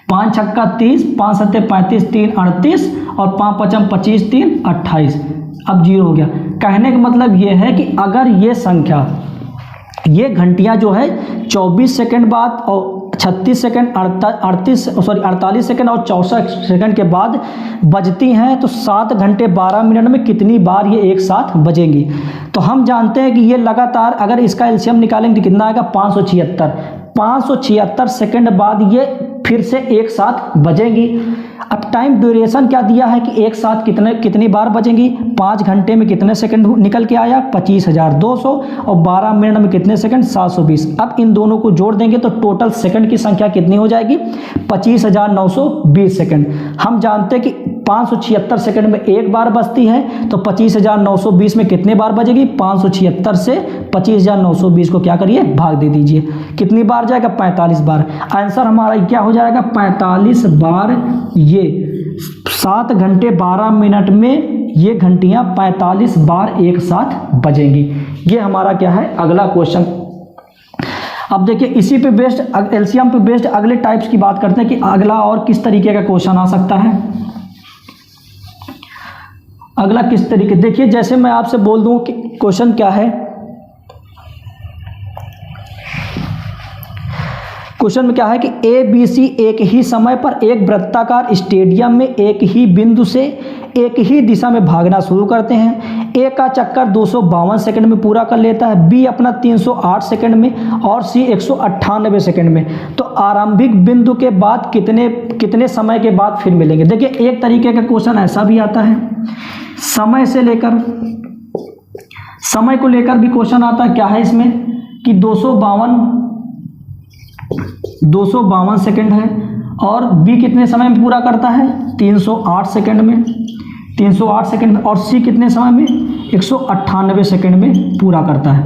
Speaker 1: 5 छक्का 30, 5 7 35, 3 38 और 5 5 25, 3 28। अब 0 हो गया। कहने का मतलब ये है कि अगर ये संख्या, ये घंटियां जो है 24 सेकंड बाद और 36 सेकंड 48 सेकंड और 64 सेकंड के बाद बजती हैं, तो 7 घंटे 12 मिनट में कितनी बार ये एक साथ बजेंगी। तो हम जानते हैं कि ये लगातार अगर इसका एलसीएम निकालेंगे तो कितना आएगा 576 सेकंड बाद ये फिर से एक साथ बजेंगी। अब टाइम ड्यूरेशन क्या दिया है कि एक साथ कितनी बार बजेंगी, 5 घंटे में कितने सेकंड निकल के आया 25,200 और 12 मिनट में कितने सेकंड 720। अब इन दोनों को जोड़ देंगे तो टोटल सेकंड की संख्या कितनी हो जाएगी 25,920 सेकंड। हम जानते हैं कि 576 सेकंड में एक बार बजती है, तो 25,920 में कितने बार बजेगी 576 से 25,920 को क्या करिए भाग दे दीजिए, कितनी बार जाएगा 45 बार। आंसर हमारा क्या हो जाएगा 45 बार। ये 7 घंटे 12 मिनट में ये घंटियां 45 बार एक साथ बजेंगी। ये हमारा क्या है अगला क्वेश्चन। अब देखिए इसी पे बेस्ड एलसीएम पे बेस्ड अगले टाइप्स की बात करते हैं कि अगला और किस तरीके का क्वेश्चन आ सकता है। अगला किस तरीके, देखिए जैसे मैं आपसे बोल दूं कि क्वेश्चन क्या है। क्वेश्चन में क्या है कि ए बी सी एक ही समय पर एक वृत्ताकार स्टेडियम में एक ही बिंदु से एक ही दिशा में भागना शुरू करते हैं। ए का चक्कर 252 सेकंड में पूरा कर लेता है, बी अपना 308 सेकंड में और सी 198 सेकंड में। तो आरंभिक बिंदु के बाद कितने समय के बाद फिर मिलेंगे। देखिए एक तरीके का क्वेश्चन ऐसा भी आता है, समय से लेकर समय को लेकर भी क्वेश्चन आता है। क्या है इसमें कि 252 सेकंड है और बी कितने समय में पूरा करता है 308 सेकंड में, 308 सेकंड, और सी कितने समय में 198 सेकंड में पूरा करता है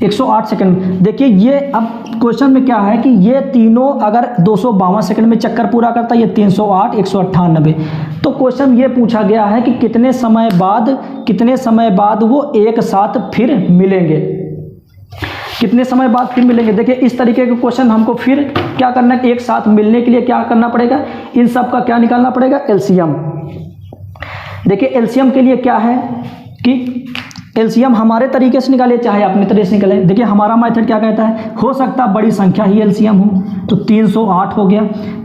Speaker 1: 108 सेकंड। देखिए ये अब क्वेश्चन में क्या है कि ये तीनों अगर 252 सेकंड में चक्कर पूरा करता है, ये 308 198, तो क्वेश्चन ये पूछा गया है कि कितने समय बाद वो एक साथ फिर मिलेंगे, कितने समय बाद फिर मिलेंगे। देखिए इस तरीके के क्वेश्चन हमको फिर क्या करना है, एक साथ मिलने के लिए क्या करना पड़ेगा, इन सब का क्या निकालना पड़ेगा एलसीएम। देखिए एलसीएम के लिए क्या है कि एलसीएम हमारे तरीके से निकाले चाहे अपने तरीके से निकाले। देखिए हमारा मेथड क्या कहता है, हो सकता है बड़ी संख्या ही एलसीएम हो, तो 308 हो गया,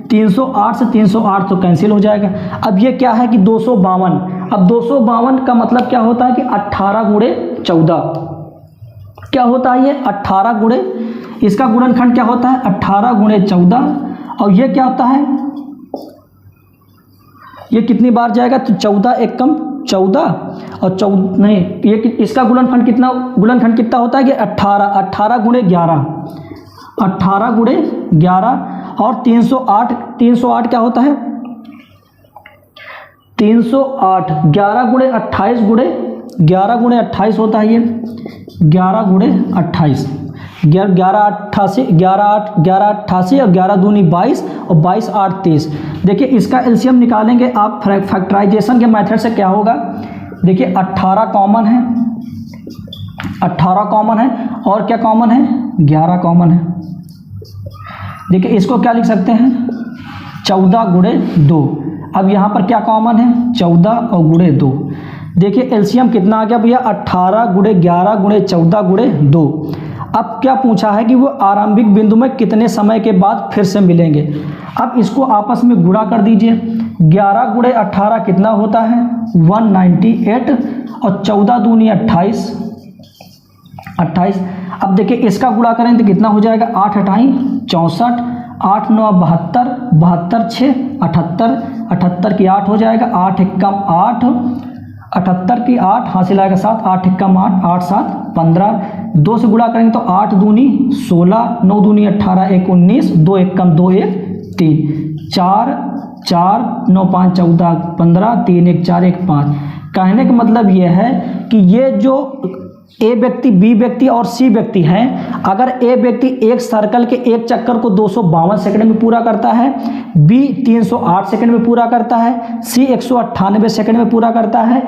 Speaker 1: 308 से 308 तो कैंसिल हो जाएगा। अब ये क्या है कि 252, अब 252 का मतलब क्या होता है कि 18 गुणे 14 क्या होता है, ये 18 गुणे, इसका गुणनखंड क्या होता है 18 गुणे 14, और ये क्या होता है, ये कितनी बार जाएगा तो 14 एक कम 14 और 14 नहीं, ये इसका गुणनखंड कितना होता है कि 18 गुणे 11, 18 गुणे 11, और 308 क्या होता है 308 11 गुणे 28 गुणे 11 गुणे 28 होता है, ये 11 गुणे 28, 1188 और 11 दूनी 22 और 22 8 23। देखिए इसका एलसीएम निकालेंगे आप फैक्टराइजेशन के मेथड से। क्या होगा, देखिए 18 कॉमन है, 18 कॉमन है और क्या कॉमन है 11 कॉमन है। देखिए इसको क्या लिख सकते हैं 14 गुणे 2। अब यहाँ पर क्या कॉमन है 14 और गुणे 2। देखिए एलसीएम कितना आ गया भैया 18 गुणे 11 गुणे 14 गुणे 2। अब क्या पूछा है कि वो आरंभिक बिंदु में कितने समय के बाद फिर से मिलेंगे। अब इसको आपस में गुणा कर दीजिए, 11 गुणे 18 कितना होता है 198 और 14 दूनी 28। अब देखिए इसका गुणा करें तो कितना हो जाएगा 8 अठाई 64, 8 9 72, 72 6 78, 78 की 8 हो जाएगा, 8 एकम 8, 78 की 8 हासिल आएगा 7, 8 एकम 8, 8 7 15, 2 से गुणा करेंगे तो 8 दूनी 16, 9 दूनी 18, 1 19, 2 एकम 2 1 3, 4 4 9 5 14 15, 3 1 4 1 5। कहने का मतलब यह है कि ये जो ए व्यक्ति, बी व्यक्ति और सी व्यक्ति हैं, अगर ए व्यक्ति एक सर्कल के एक चक्कर को 252 सेकंड में पूरा करता है, बी 308 सेकंड में पूरा करता है, सी 198 सेकंड में पूरा करता है,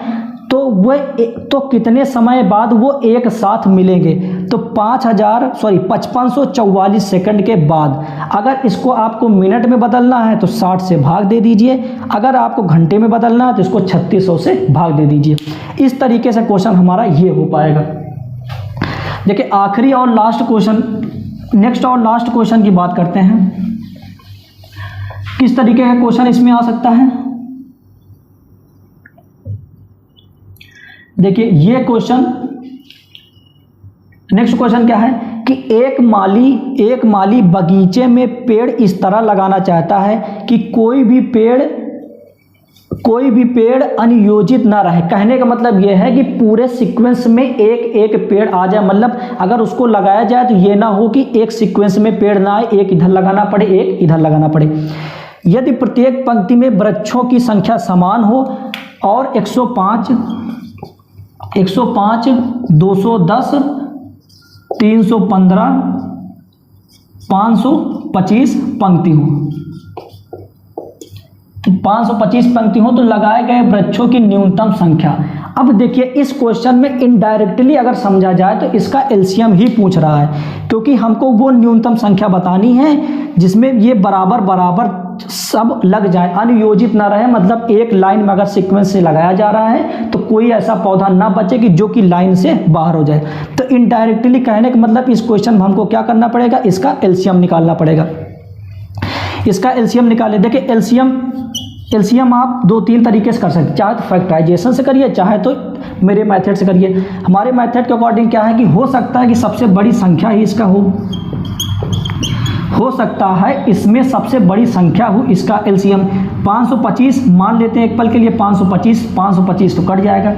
Speaker 1: तो कितने समय बाद वो एक साथ मिलेंगे, तो 5544 सेकंड के बाद। अगर इसको आपको मिनट में बदलना है तो 60 से भाग दे दीजिए, अगर आपको घंटे में बदलना है तो इसको 3600 से भाग दे दीजिए। इस तरीके से क्वेश्चन हमारा ये हो पाएगा। देखिए आखिरी और लास्ट क्वेश्चन नेक्स्ट और लास्ट क्वेश्चन की बात करते हैं। किस तरीके का क्वेश्चन इसमें आ सकता है? देखिए ये क्वेश्चन, नेक्स्ट क्वेश्चन क्या है कि एक माली बगीचे में पेड़ इस तरह लगाना चाहता है कि कोई भी पेड़ अनियोजित ना रहे। कहने का मतलब यह है कि पूरे सीक्वेंस में एक एक पेड़ आ जाए, मतलब अगर उसको लगाया जाए तो ये ना हो कि एक सीक्वेंस में पेड़ ना आए, एक इधर लगाना पड़े एक इधर लगाना पड़े। यदि प्रत्येक पंक्ति में वृक्षों की संख्या समान हो और 105, 210, 315, 525 पंक्ति हो, 525 पंक्ति हो तो लगाए गए वृक्षों की न्यूनतम संख्या। अब देखिए इस क्वेश्चन में इनडायरेक्टली अगर समझा जाए तो इसका एलसीएम ही पूछ रहा है, क्योंकि हमको वो न्यूनतम संख्या बतानी है जिसमें ये बराबर बराबर सब लग जाए, अनियोजित ना रहे। मतलब एक लाइन में अगर सीक्वेंस से लगाया जा रहा है तो कोई ऐसा पौधा ना बचे कि जो कि लाइन से बाहर हो जाए। तो इनडायरेक्टली कहने का मतलब इस क्वेश्चन में हमको क्या करना पड़ेगा, इसका एलसीएम निकालना पड़ेगा। इसका एलसीएम निकाले। देखिए एलसीएम आप 2-3 तरीके से कर सकते हैं, चाहे तो फैक्टराइजेशन से करिए, चाहे तो मेरे मेथड से करिए। हमारे मेथड के अकॉर्डिंग क्या है कि हो सकता है कि सबसे बड़ी संख्या ही इसका हो सकता है इसमें सबसे बड़ी संख्या हो इसका एलसीएम। 525 मान लेते हैं एक पल के लिए, 525 तो कट जाएगा।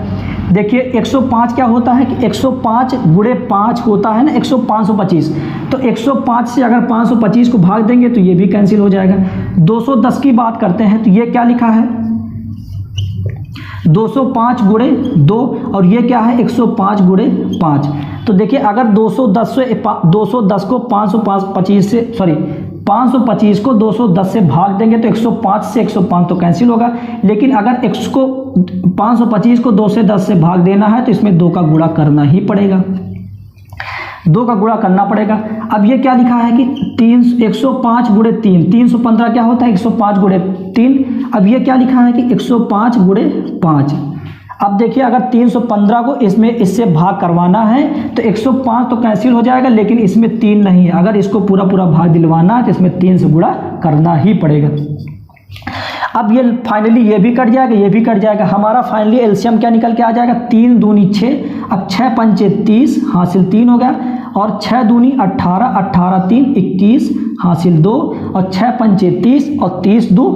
Speaker 1: देखिए 105 क्या होता है कि 105 गुणे 5 होता है ना 525, तो 105 से अगर 525 को भाग देंगे तो ये भी कैंसिल हो जाएगा। 210 की बात करते हैं तो ये क्या लिखा है 205 गुणे 2 और ये क्या है 105 गुणे 5। तो देखिए अगर 210 को 525 को 210 से भाग देंगे तो 105 से 105 तो कैंसिल होगा, लेकिन अगर x को 525 को 2 से 10 से भाग देना है तो इसमें 2 का गुणा करना ही पड़ेगा, 2 का गुणा करना पड़ेगा। अब ये क्या लिखा है कि 105 गुणे 3, 315 क्या होता है 105 गुणे 3। अब ये क्या लिखा है कि 105 गुणे 5। अब देखिए अगर 315 को इससे भाग करवाना है तो 105 तो कैंसिल हो जाएगा, लेकिन इसमें 3 नहीं है। अगर इसको पूरा भाग दिलवाना है तो इसमें 3 से गुणा करना ही पड़ेगा। अब ये फाइनली ये भी कट जाएगा, ये भी कट जाएगा। हमारा फाइनली एलसीएम क्या निकल के आ जाएगा 3 दूनी 6। अब 6 पंचे 30 हासिल 3 हो गया, और 6 दूनी 18, 18 3 21 हासिल 2, और 6 पंचे 30 और 30 2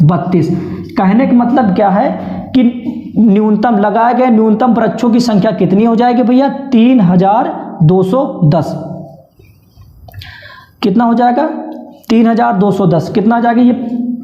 Speaker 1: 32। कहने का मतलब क्या है कि न्यूनतम लगाए गए न्यूनतम वृक्षों की संख्या कितनी हो जाएगी भैया 3210। कितना हो जाएगा 3210। कितना आ जाएगा ये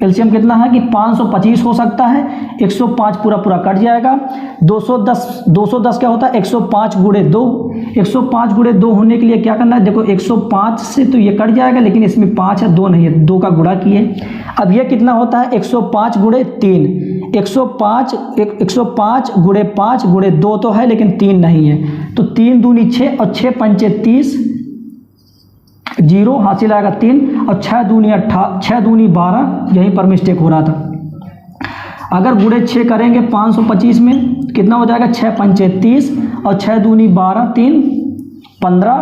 Speaker 1: एलसीएम कितना है कि 525 हो सकता है, 105 पूरा कट जाएगा। 210 क्या होता है 105 गुणे 2। 105 गुणे 2 होने के लिए क्या करना है, देखो 105 से तो ये कट जाएगा, लेकिन इसमें 5 है 2 नहीं है, 2 का गुणा किए। अब ये कितना होता है 105 गुणे 3। 105 गुणे 5 गुणे 2 तो है, लेकिन 3 नहीं है, तो 3 दूनी 6 और 6 पंचे 30 0 हासिल आएगा 3, और 6 दूनी 12। यहीं पर मिस्टेक हो रहा था। अगर गुणे 6 करेंगे 525 में कितना हो जाएगा 6 पंचे 30 और 6 दूनी 12 3 15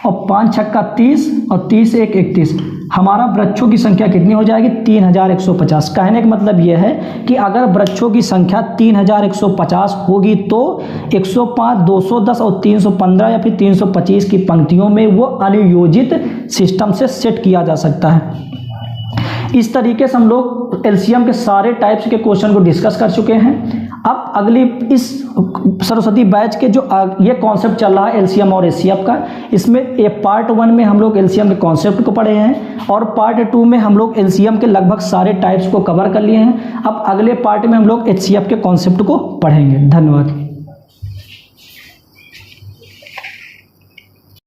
Speaker 1: और 5 छक्का 30 और 30 1 31। हमारा वृक्षों की संख्या कितनी हो जाएगी 3150। कहने का मतलब यह है कि अगर वृक्षों की संख्या 3150 होगी तो 105, 210 और 315 या फिर 325 की पंक्तियों में वो अनियोजित सिस्टम से सेट किया जा सकता है। इस तरीके से हम लोग एलसीएम के सारे टाइप्स के क्वेश्चन को डिस्कस कर चुके हैं। अब अगली इस सरस्वती बैच के जो ये कॉन्सेप्ट चल रहा है एलसीएम और एचसीएफ का, इसमें पार्ट 1 में हम लोग एलसीएम के कॉन्सेप्ट को पढ़े हैं और पार्ट 2 में हम लोग एलसीएम के लगभग सारे टाइप्स को कवर कर लिए हैं। अब अगले पार्ट में हम लोग एचसीएफ के कॉन्सेप्ट को पढ़ेंगे। धन्यवाद।